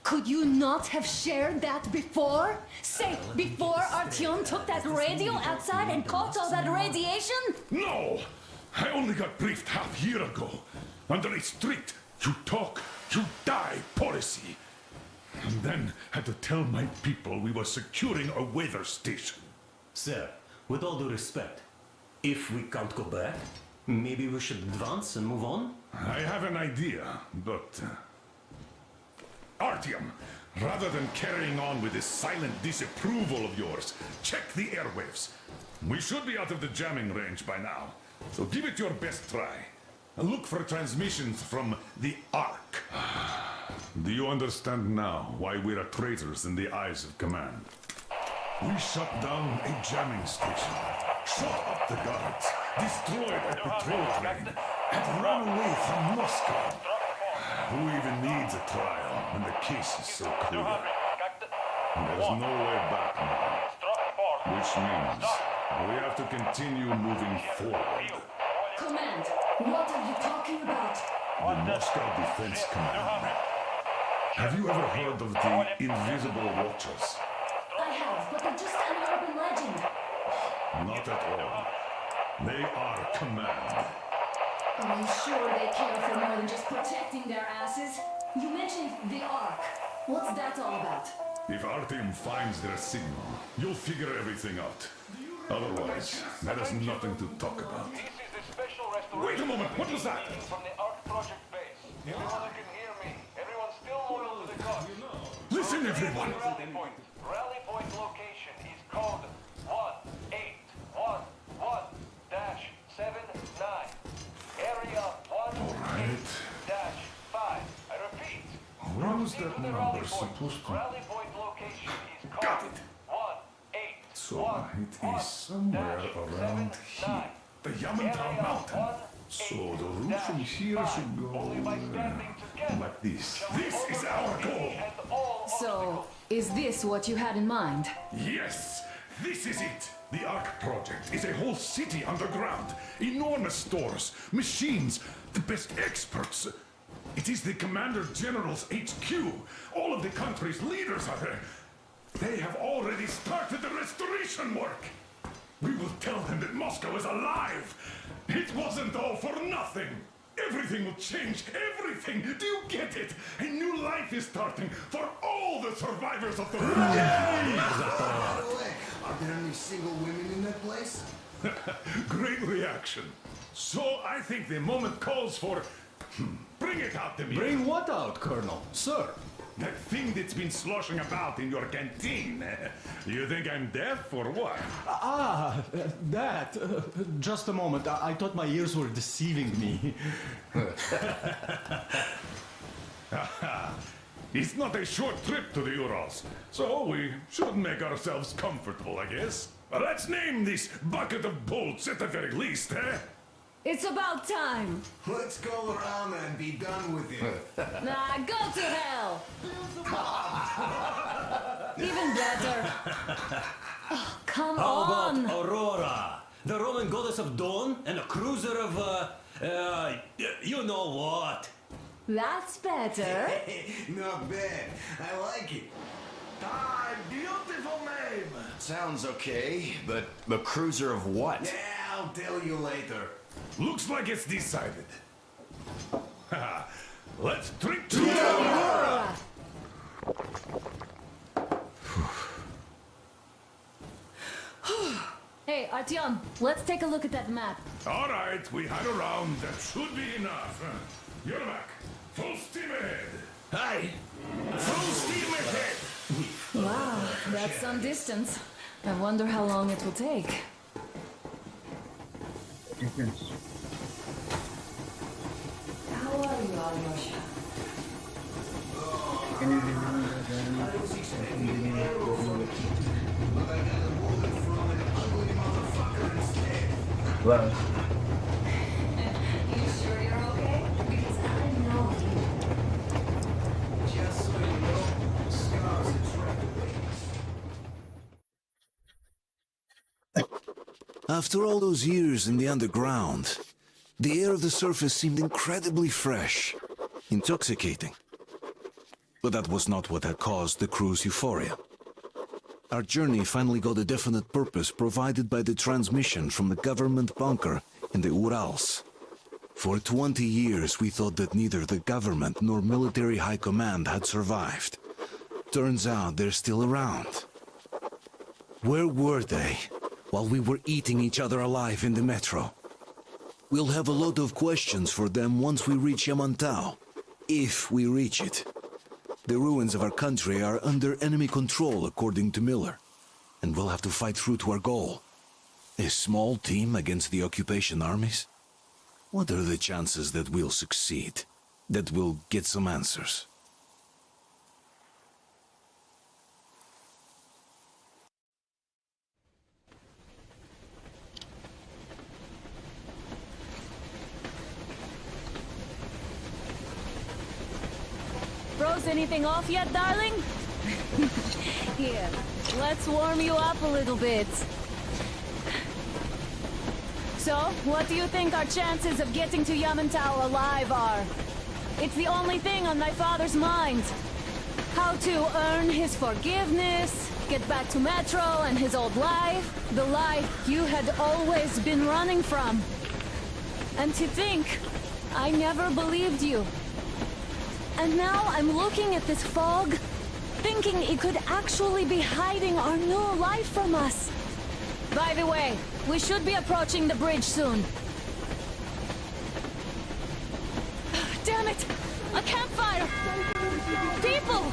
Could you not have shared that before? Say, before Artyom took that radio outside and caught all that radiation? No! I only got briefed half year ago. Under a strict, you talk, you die policy. And then had to tell my people we were securing a weather station. Sir, with all due respect, if we can't go back, maybe we should advance and move on? I have an idea, but... Artyom, rather than carrying on with this silent disapproval of yours, check the airwaves. We should be out of the jamming range by now, so give it your best try. And look for transmissions from the Ark. Do you understand now why we're traitors in the eyes of Command? We shut down a jamming station, shot up the guards, destroyed a patrol train, and ran away from Moscow. Who even needs a trial when the case is so clear? There's no way back now, which means we have to continue moving forward. Command, what are you talking about? The Moscow Defense Command. Have you ever heard of the Invisible Watchers? I have, but they're just an urban legend. Not at all. They are Command. Are you sure they care for more than just protecting their asses? You mentioned the Ark. What's that all about? If Artyom finds their signal, you'll figure everything out. Otherwise, that is nothing to talk about. Wait a moment, what was that? From the Ark Project base. Everyone who can hear me. Everyone still loyal to the cause. Listen, everyone! Rally point location is code 1811-79. Area 18-5. I repeat. Where was that number supposed to... Rally point location is code Got it! So, it is somewhere around here. The Yamantau Mountain. So, the route from here should go... like this. This is our goal! So, is this what you had in mind? Yes! This is it! The Ark Project is a whole city underground. Enormous stores, machines, the best experts. It is the Commander General's HQ. All of the country's leaders are there. They have already started the restoration work. We will tell them that Moscow is alive. It wasn't all for nothing. Everything will change. Everything. Do you get it? A new life is starting for all the survivors of the war. By the way, are there any single women in that place? Great reaction. So I think the moment calls for... Bring it out, Demir. Bring what out, Colonel? Sir, That thing that's been sloshing about in your canteen. You think I'm deaf or what? That. Just a moment. I thought my ears were deceiving me. It's not a short trip to the Urals, so we should make ourselves comfortable, I guess. Let's name this bucket of bolts at the very least, eh? It's about time. Let's go around and be done with it. Nah, go to hell. Even better. Oh, come How on. about Aurora, the Roman goddess of dawn, and a cruiser of, you know what? That's better. Not bad. I like it. Ah, beautiful name. Sounds okay, but a cruiser of what? Yeah, I'll tell you later. Looks like it's decided. Let's drink to Aurora. Hey, Artyom, let's take a look at that map. All right, we had a round. That should be enough. You're back. Full steam ahead. Hi. Full steam ahead. Wow, that's some distance. I wonder how long it will take. How are you, Alyosha? Can you remember the journey? Well, You sure you're okay? Because I know you. Just so you know, scars attract the After all those years in the underground, the air of the surface seemed incredibly fresh, intoxicating. But that was not what had caused the crew's euphoria. Our journey finally got a definite purpose provided by the transmission from the government bunker in the Urals. For 20 years we thought that neither the government nor military high command had survived. Turns out they're still around. Where were they while we were eating each other alive in the metro? We'll have a lot of questions for them once we reach Yamantau, if we reach it. The ruins of our country are under enemy control, according to Miller, and we'll have to fight through to our goal. A small team against the occupation armies? What are the chances that we'll succeed? That we'll get some answers? Froze anything off yet, darling? Here, let's warm you up a little bit. So, what do you think our chances of getting to Yamantau alive are? It's the only thing on my father's mind. How to earn his forgiveness, get back to Metro and his old life, the life you had always been running from. And to think, I never believed you. And now I'm looking at this fog, thinking it could actually be hiding our new life from us. By the way, we should be approaching the bridge soon. Damn it! A campfire! People!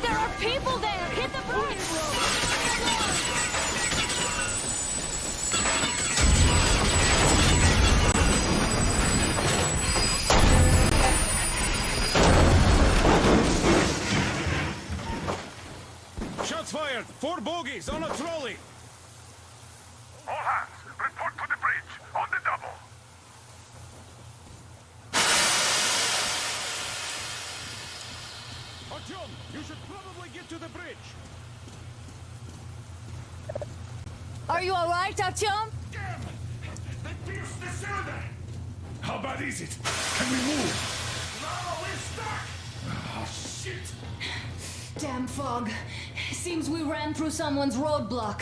There are people there! Hit the bridge! Shots fired! 4 bogies on a trolley! All hands, report to the bridge, on the double. Artyom, you should probably get to the bridge! Are you alright, Artyom? Damn! They pierced the cylinder! How bad is it? Can we move? No, we're stuck! Oh, shit! Damn fog. Seems we ran through someone's roadblock.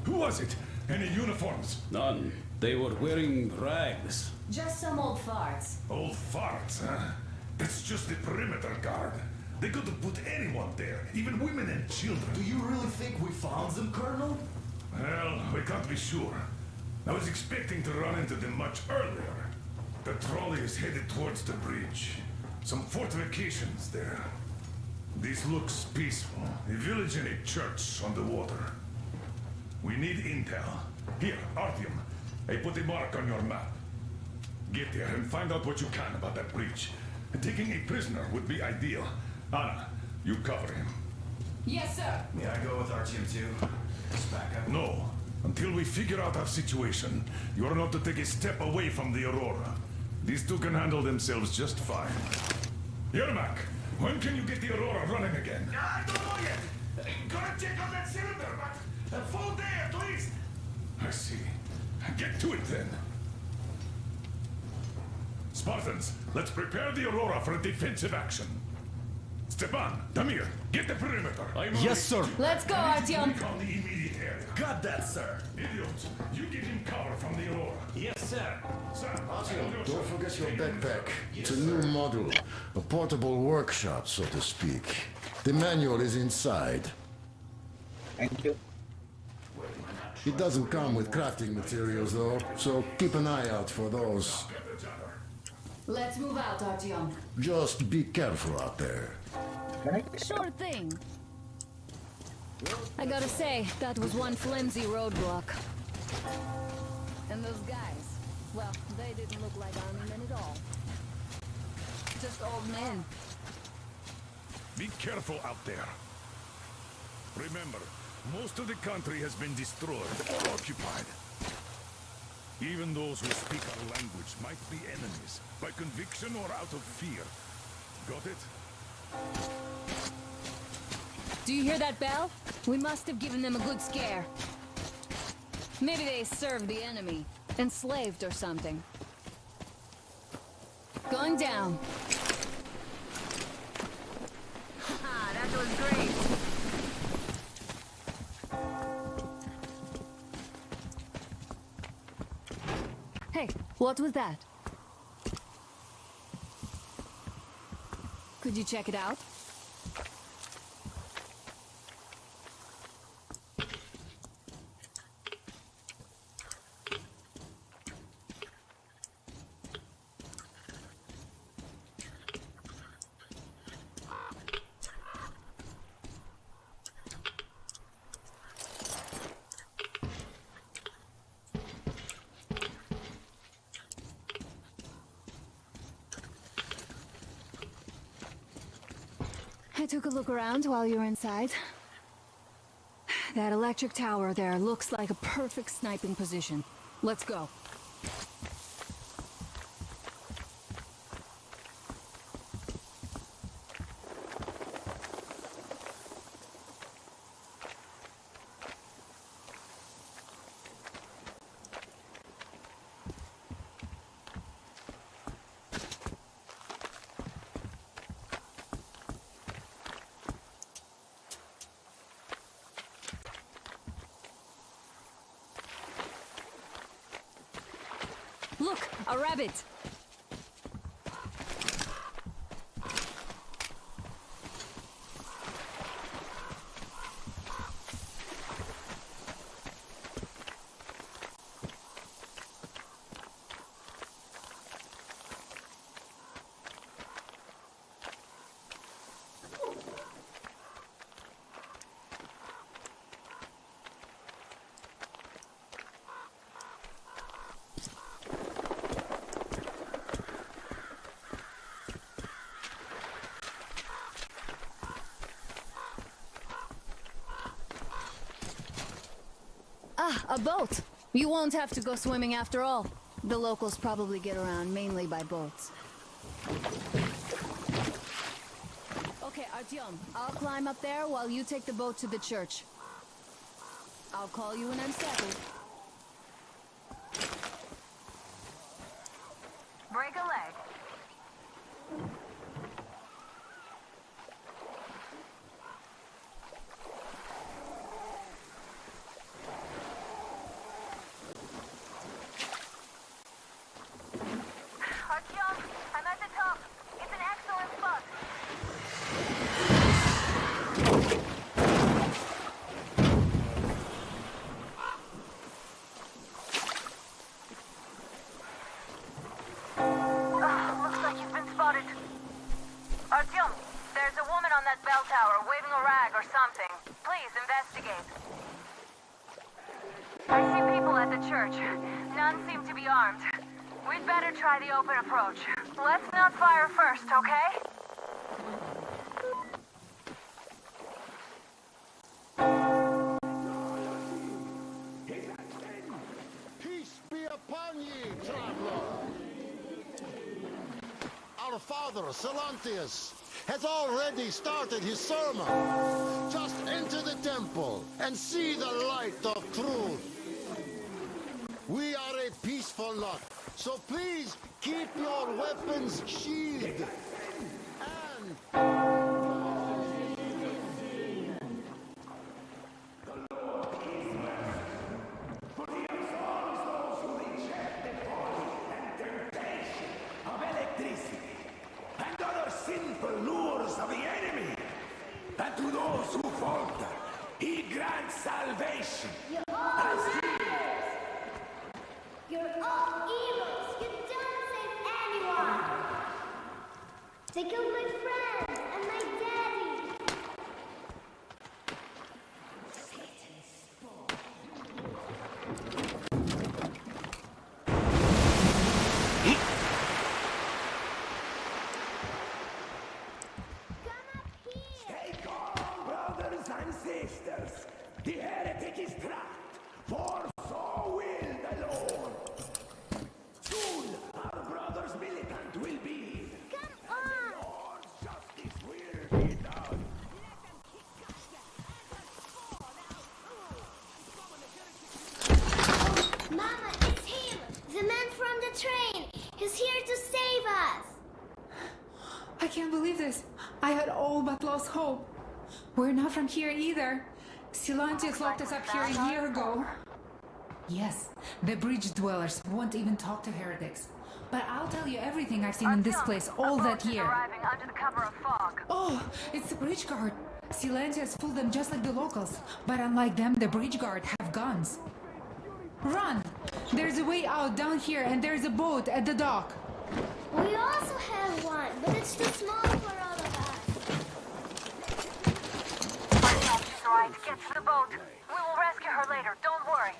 Who was it? Any uniforms? None. They were wearing rags. Just some old farts. Old farts, huh? That's just the perimeter guard. They could have put anyone there, even women and children. Do you really think we found them, Colonel? Well, we can't be sure. I was expecting to run into them much earlier. The trolley is headed towards the bridge. Some fortifications there. This looks peaceful. A village and a church on the water. We need intel. Here, Artyom. I put a mark on your map. Get there and find out what you can about that breach. Taking a prisoner would be ideal. Anna, you cover him. Yes, sir. May I go with Artyom too? Just back up. No. Until we figure out our situation, you are not to take a step away from the Aurora. These two can handle themselves just fine. Yermak, when can you get the Aurora running again? I don't know yet. Gotta check on that cylinder, but a full day at least. I see. Get to it then. Spartans, let's prepare the Aurora for a defensive action. Stepan, Damir, get the perimeter. Yes, sir. Let's go, Artyom. Recon the immediate area. Got that, sir. Idiots, you give him cover from the Aurora. Yes, sir. Sam, Artyom, don't forget your backpack. It's a new model. A portable workshop, so to speak. The manual is inside. Thank you. It doesn't come with crafting materials, though, so keep an eye out for those. Let's move out, Artyom. Just be careful out there. Sure thing. I gotta say, that was one flimsy roadblock. And those guys, well, they didn't look like army men at all. Just old men. Be careful out there. Remember, most of the country has been destroyed or occupied. Even those who speak our language might be enemies, by conviction or out of fear. Got it? Do you hear that bell? We must have given them a good scare. Maybe they served the enemy, enslaved or something. Going down. Haha, that was great. Hey, what was that? Could you check it out? I took a look around while you were inside. That electric tower there looks like a perfect sniping position. Let's go. Look, a rabbit! Ah, a boat! You won't have to go swimming after all. The locals probably get around mainly by boats. Okay, Artyom, I'll climb up there while you take the boat to the church. I'll call you when I'm settled. Break a leg. Artyom, I'm at the top. It's an excellent spot. the church. None seem to be armed. We'd better try the open approach. Let's not fire first, okay? Peace be upon ye, traveler. Our father, Silantius, has already started his sermon. Just enter the temple and see the light of truth. We are a peaceful lot, so please keep your weapons sheathed. And... of electricity and other sinful lures of the enemy. And to those who falter, he grants salvation. You're all liars! You're all evils! You don't save anyone! They killed my friends and my daddy! Stay calm, brothers and sisters. The heretic is trapped, for so will the Lord. Soon, our brother's militant will be. Come on! The Lord's justice will be done. Mama, it's him! The man from the train! He's here to save us! I can't believe this. I had all but lost hope. We're not from here either. Silantius locked us up here a year ago. Yes, the bridge dwellers won't even talk to heretics. But I'll tell you everything I've seen in this place all that year. Arriving under the cover of fog. Oh, it's the bridge guard. Silantius fooled them just like the locals. But unlike them, the bridge guard have guns. Run! There's a way out down here and there's a boat at the dock. We also have one, but it's too small for all of us. She's right. Get to the boat. We will rescue her later. Don't worry.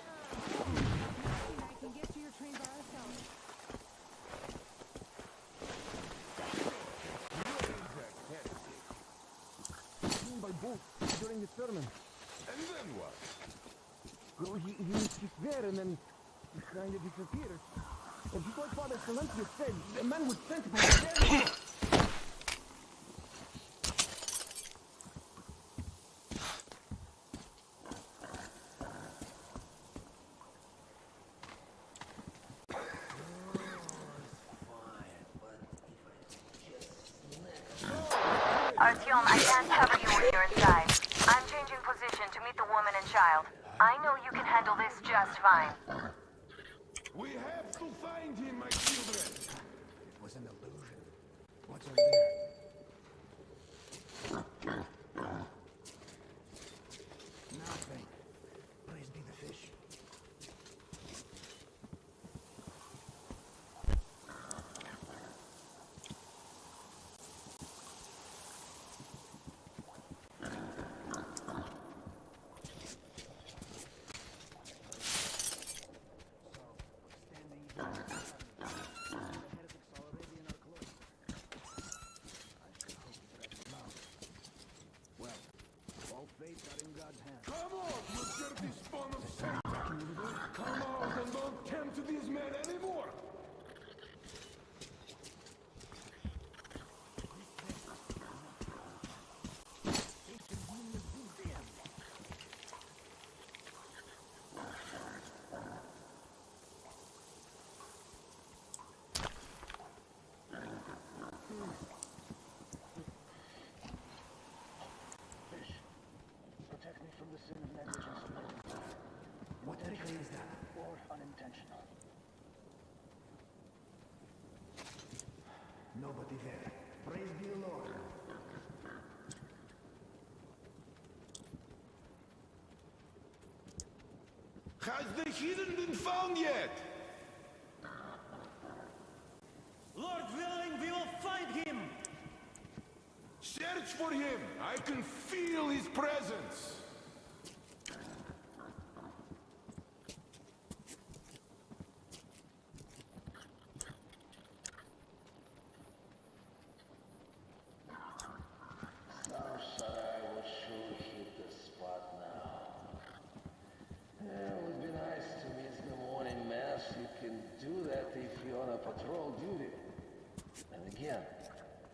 By boat during the sermon. And then what? Well, he's there and then he kind of disappeared. And before Father Silantius said, the man was sent by the devil. Artyom, I can't cover you when you're inside. I'm changing position to meet the woman and child. I know you can handle this just fine. We have to find him, my children. It was an illusion. What's over there? Nothing. Praise be the fish. Come on, you dirty spawn of Satan! Come out and don't tempt these men anymore! Protect me from the sin of negligence. What exactly is that? Or unintentional. Nobody there. Praise be the Lord. Has the heathen been found yet? Lord willing, we will find him! Search for him! I can feel his presence!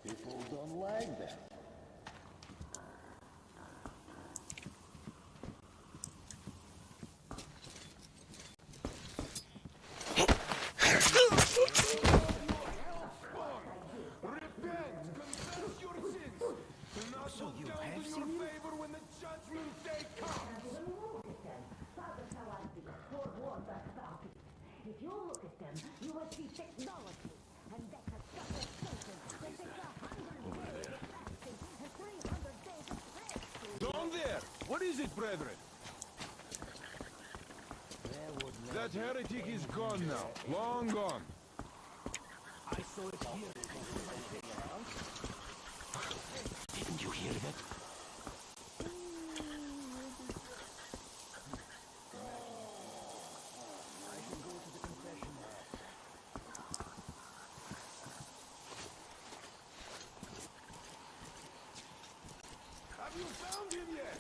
People don't like that. So you have seen him? If you look at them, you will see technology. And that's a couple of sentence that takes 100 days of practicing and 300 days of practicing. Down there! What is it, brethren? That heretic is gone now. Long gone. I saw it here. Didn't you hear that? Have you found him yet?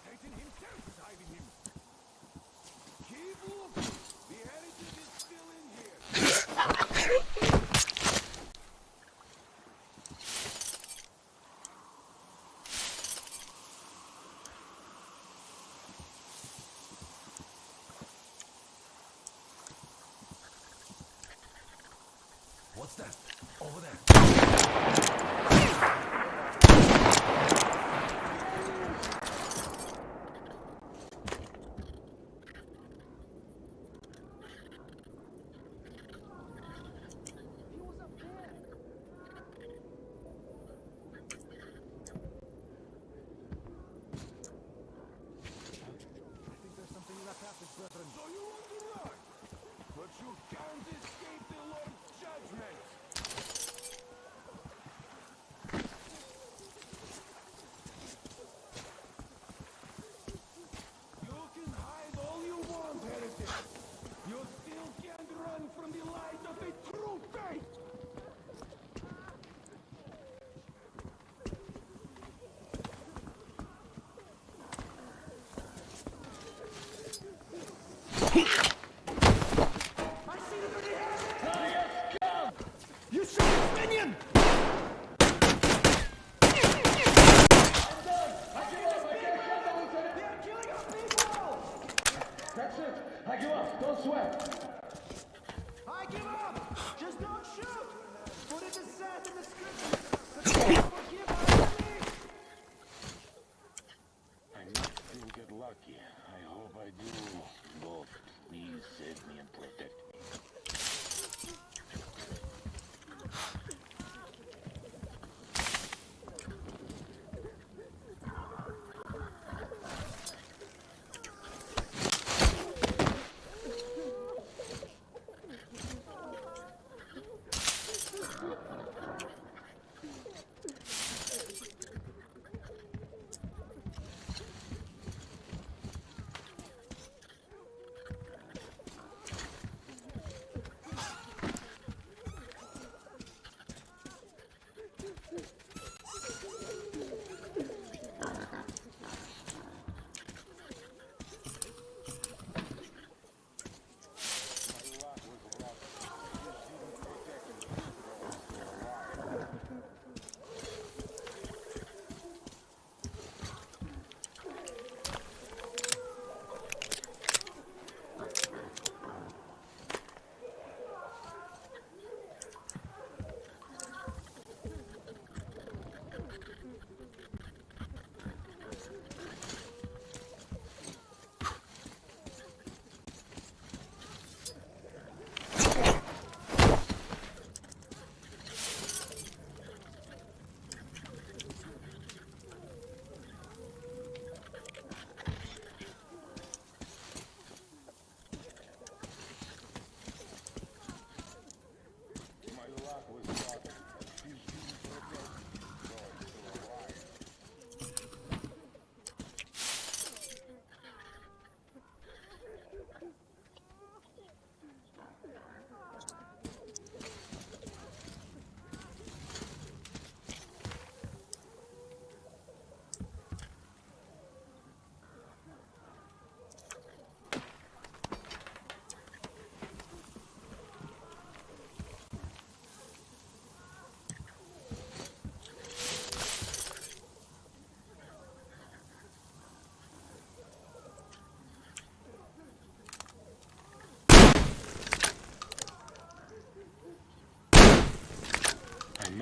Satan himself is hiding him. Keep looking. The heretic is still in here. What's that? Over there. So you want to run, but you can't escape the Lord's judgment. You can hide all you want, heretic. You still can't run from the light of the true faith. You shot his minion! That's it. I give up. Don't sweat. I give up! Just don't shoot! For it is said in the scriptures, forgive our enemies! I might still get lucky. I hope I do. Lord, please save me and protect me.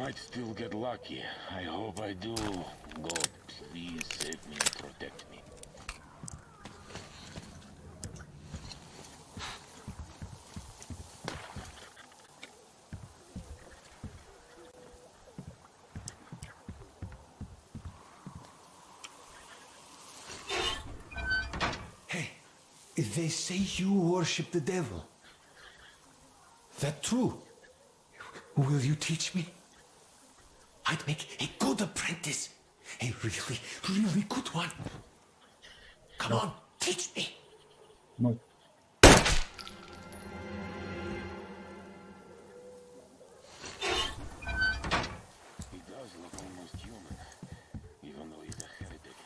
might still get lucky. I hope I do. God, please save me and protect me. Hey, if they say you worship the devil, that true? Will you teach me? I'd make a good apprentice. A really, really good one. Come on, teach me. No. He does look almost human, even though he's a heretic.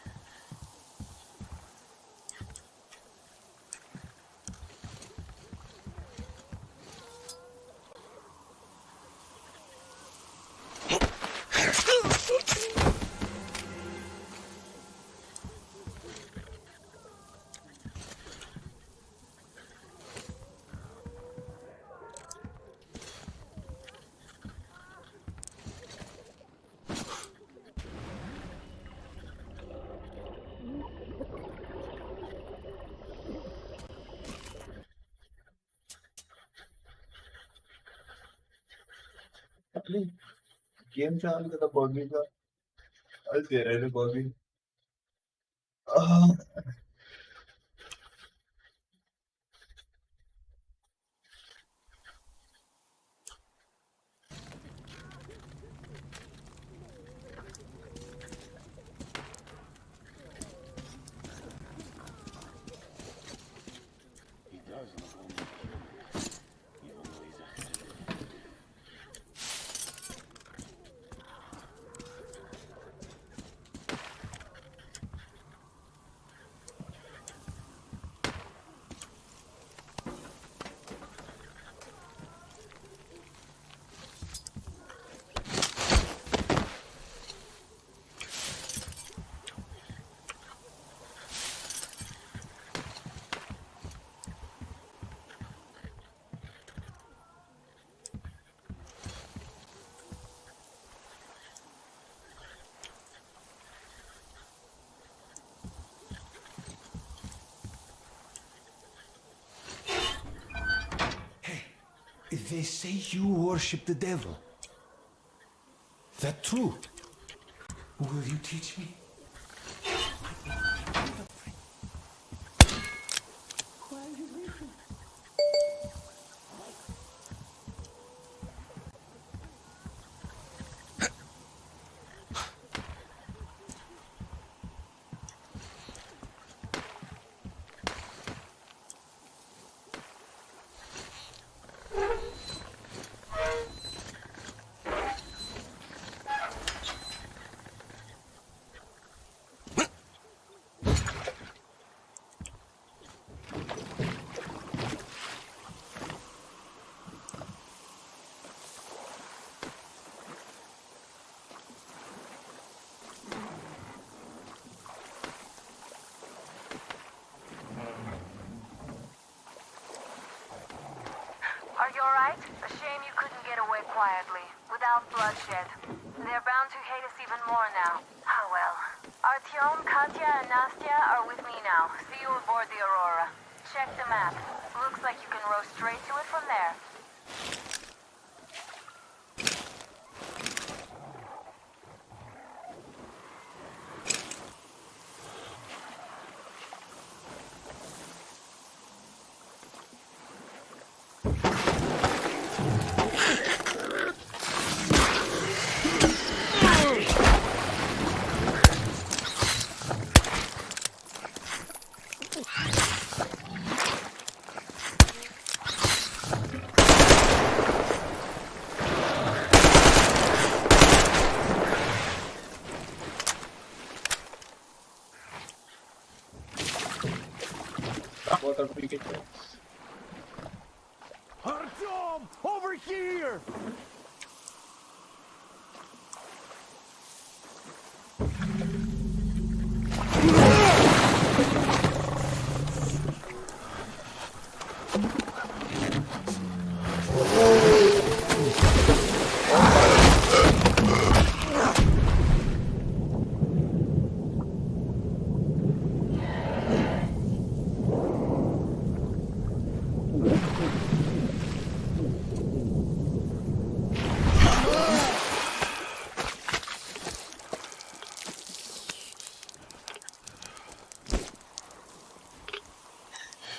आपली game चालू त्याला बॉबीचा आज दे रहे थे Bobby He does look almost human, even though he's a heretic. If they say you worship the devil, that true? Will you teach me? Are you alright? A shame you couldn't get away quietly, without bloodshed. They're bound to hate us even more now. Oh well. Artyom, Katya, and Nastya are with me now. See you aboard the Aurora. Check the map. Looks like you can row straight to it from there. What a freaking Artyom, over here!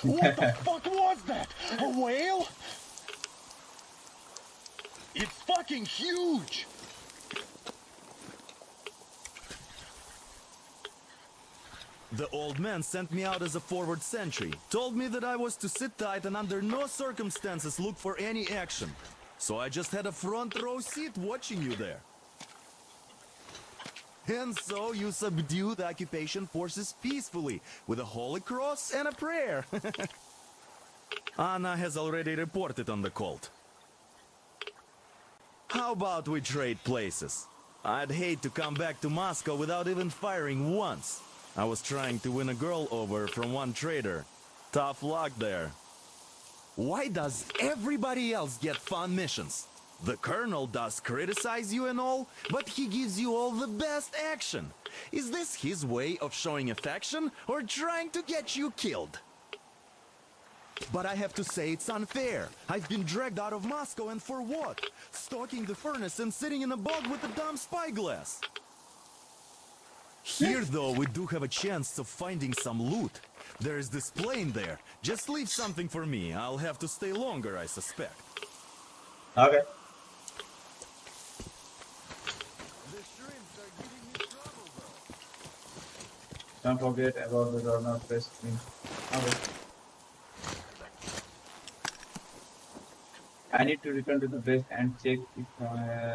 What the fuck was that? A whale? It's fucking huge! The old man sent me out as a forward sentry. Told me that I was to sit tight and under no circumstances look for any action. So I just had a front row seat watching you there. And so you subdued the occupation forces peacefully, with a holy cross and a prayer. Anna has already reported on the cult. How about we trade places? I'd hate to come back to Moscow without even firing once. I was trying to win a girl over from one trader. Tough luck there. Why does everybody else get fun missions? The Colonel does criticize you and all, but he gives you all the best action. Is this his way of showing affection or trying to get you killed? But I have to say it's unfair. I've been dragged out of Moscow, and for what? Stalking the furnace and sitting in a bog with a dumb spyglass. Here, though, we do have a chance of finding some loot. There is this plane there. Just leave something for me. I'll have to stay longer, I suspect. Okay. Don't forget about the door not press me. Okay. I need to return to the base and check if okay.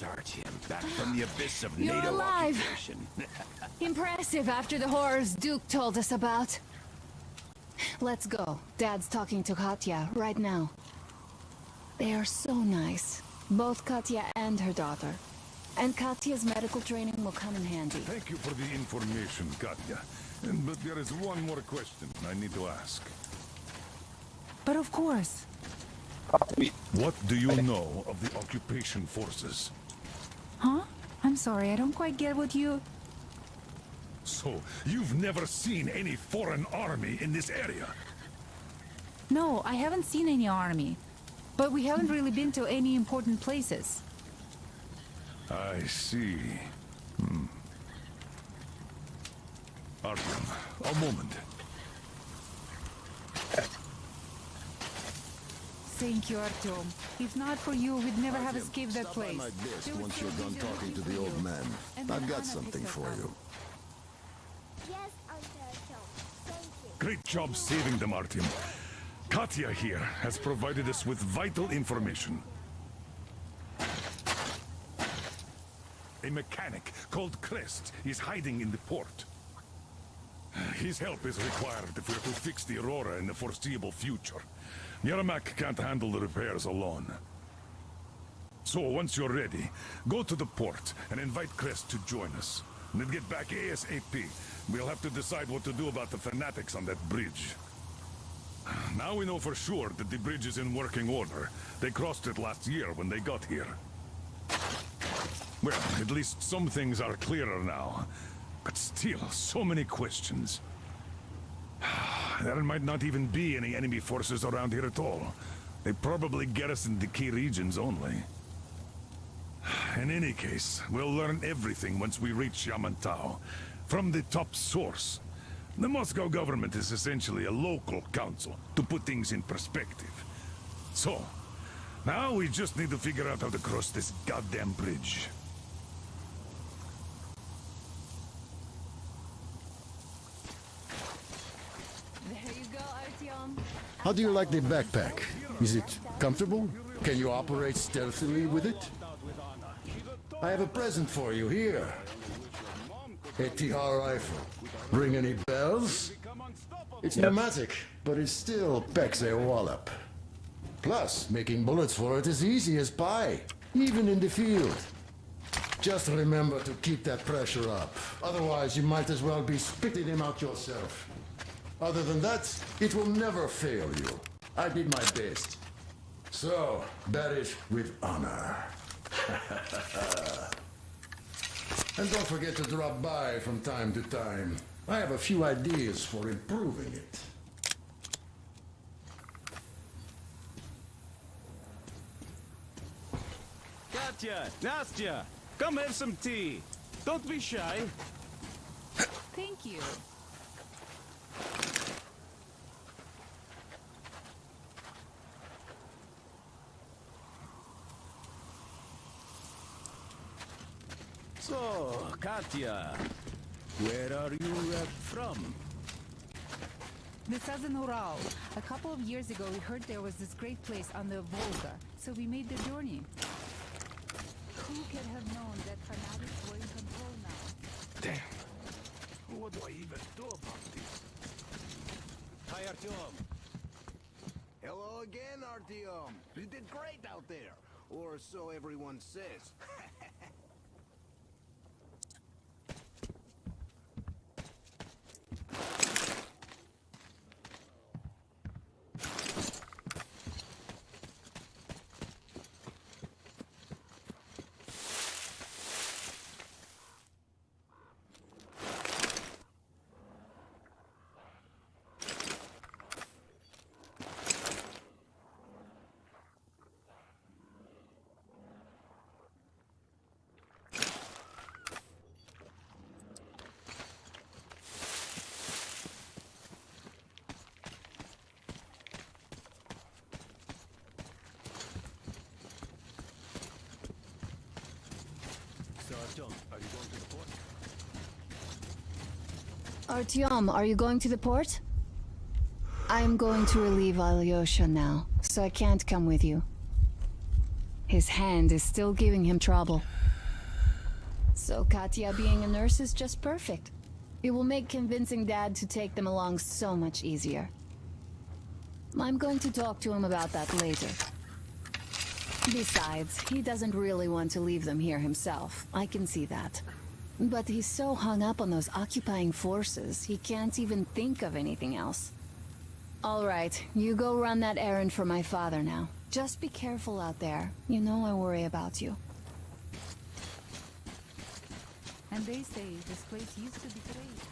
Artyom, back from the abyss of You're NATO alive. occupation. Impressive after the horrors Duke told us about. Let's go. Dad's talking to Katya right now. They are so nice. Both Katya and her daughter. And Katya's medical training will come in handy. Thank you for the information, Katya. But there is one more question I need to ask. But of course. What do you know of the occupation forces? Huh? I'm sorry, I don't quite get what you... So, you've never seen any foreign army in this area? No, I haven't seen any army. But we haven't really been to any important places. I see. Artyom, a moment. Thank you, Artyom. If not for you, we'd never have escaped that place. Stop by my desk once you're done talking to the old man. I've got something for you. Yes, Uncle Artyom. Thank you. Great job saving them, Artyom. Katya here has provided us with vital information. A mechanic called Crest is hiding in the port. His help is required if we're to fix the Aurora in the foreseeable future. Yermak can't handle the repairs alone. So once you're ready, go to the port and invite Crest to join us. And then get back ASAP. We'll have to decide what to do about the fanatics on that bridge. Now we know for sure that the bridge is in working order. They crossed it last year when they got here. Well, at least some things are clearer now. But still, so many questions. There might not even be any enemy forces around here at all. They probably garrison the key regions only. In any case, we'll learn everything once we reach Yamantau, from the top source. The Moscow government is essentially a local council, to put things in perspective. So, now we just need to figure out how to cross this goddamn bridge. There you go, Artyom. How do you like the backpack? Is it comfortable? Can you operate stealthily with it? I have a present for you here. A TR rifle. Ring any bells? It's pneumatic, but it still packs a wallop. Plus, making bullets for it is easy as pie, even in the field. Just remember to keep that pressure up. Otherwise, you might as well be spitting him out yourself. Other than that, it will never fail you. I did my best. So, bear it with honor. And don't forget to drop by from time to time. I have a few ideas for improving it. Katya, Nastya, come have some tea. Don't be shy. Thank you. So, Katya, where are you from? The southern Ural. A couple of years ago, we heard there was this great place on the Volga, so we made the journey. Who could have known that fanatics were in control now? Damn. What do I even do about this? Hi, Artyom. Hello again, Artyom. You did great out there. Or so everyone says. Artyom, are you going to the port? I'm going to relieve Alyosha now, so I can't come with you. His hand is still giving him trouble. So Katya being a nurse is just perfect. It will make convincing Dad to take them along so much easier. I'm going to talk to him about that later. Besides, he doesn't really want to leave them here himself. I can see that. But he's so hung up on those occupying forces, he can't even think of anything else. All right, you go run that errand for my father now. Just be careful out there. You know I worry about you. And they say this place used to be great.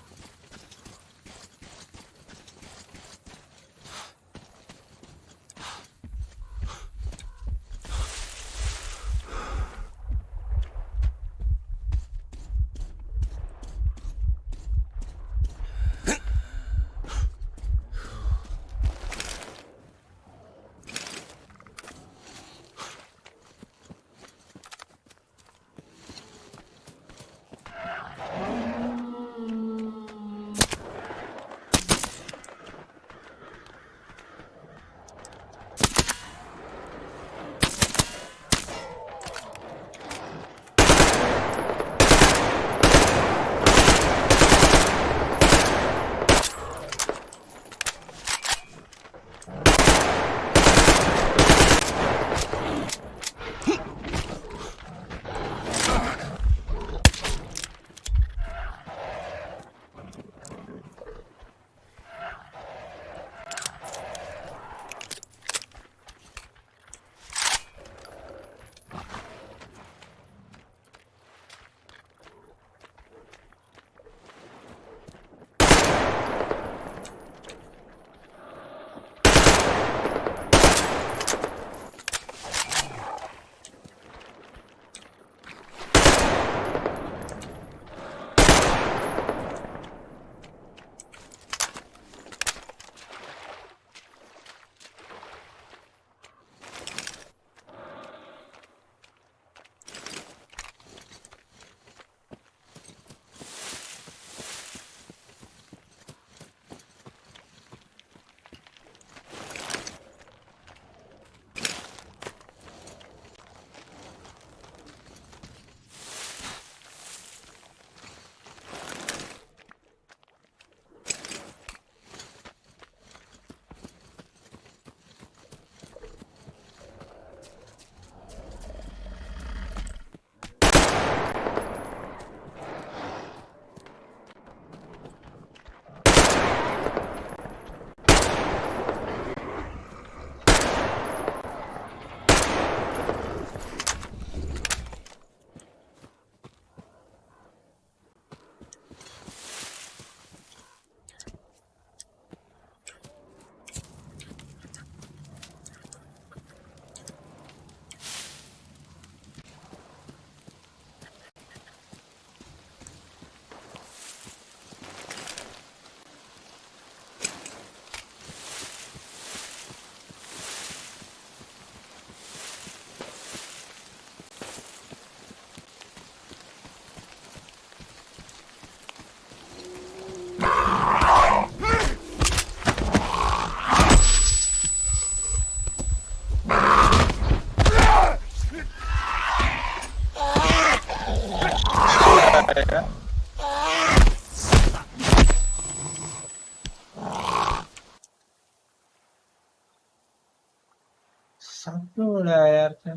Satu udah यार से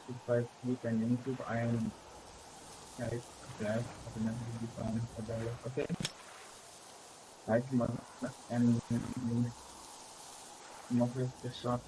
If I click an input, I am type flash automatically defined for the okay. I and the short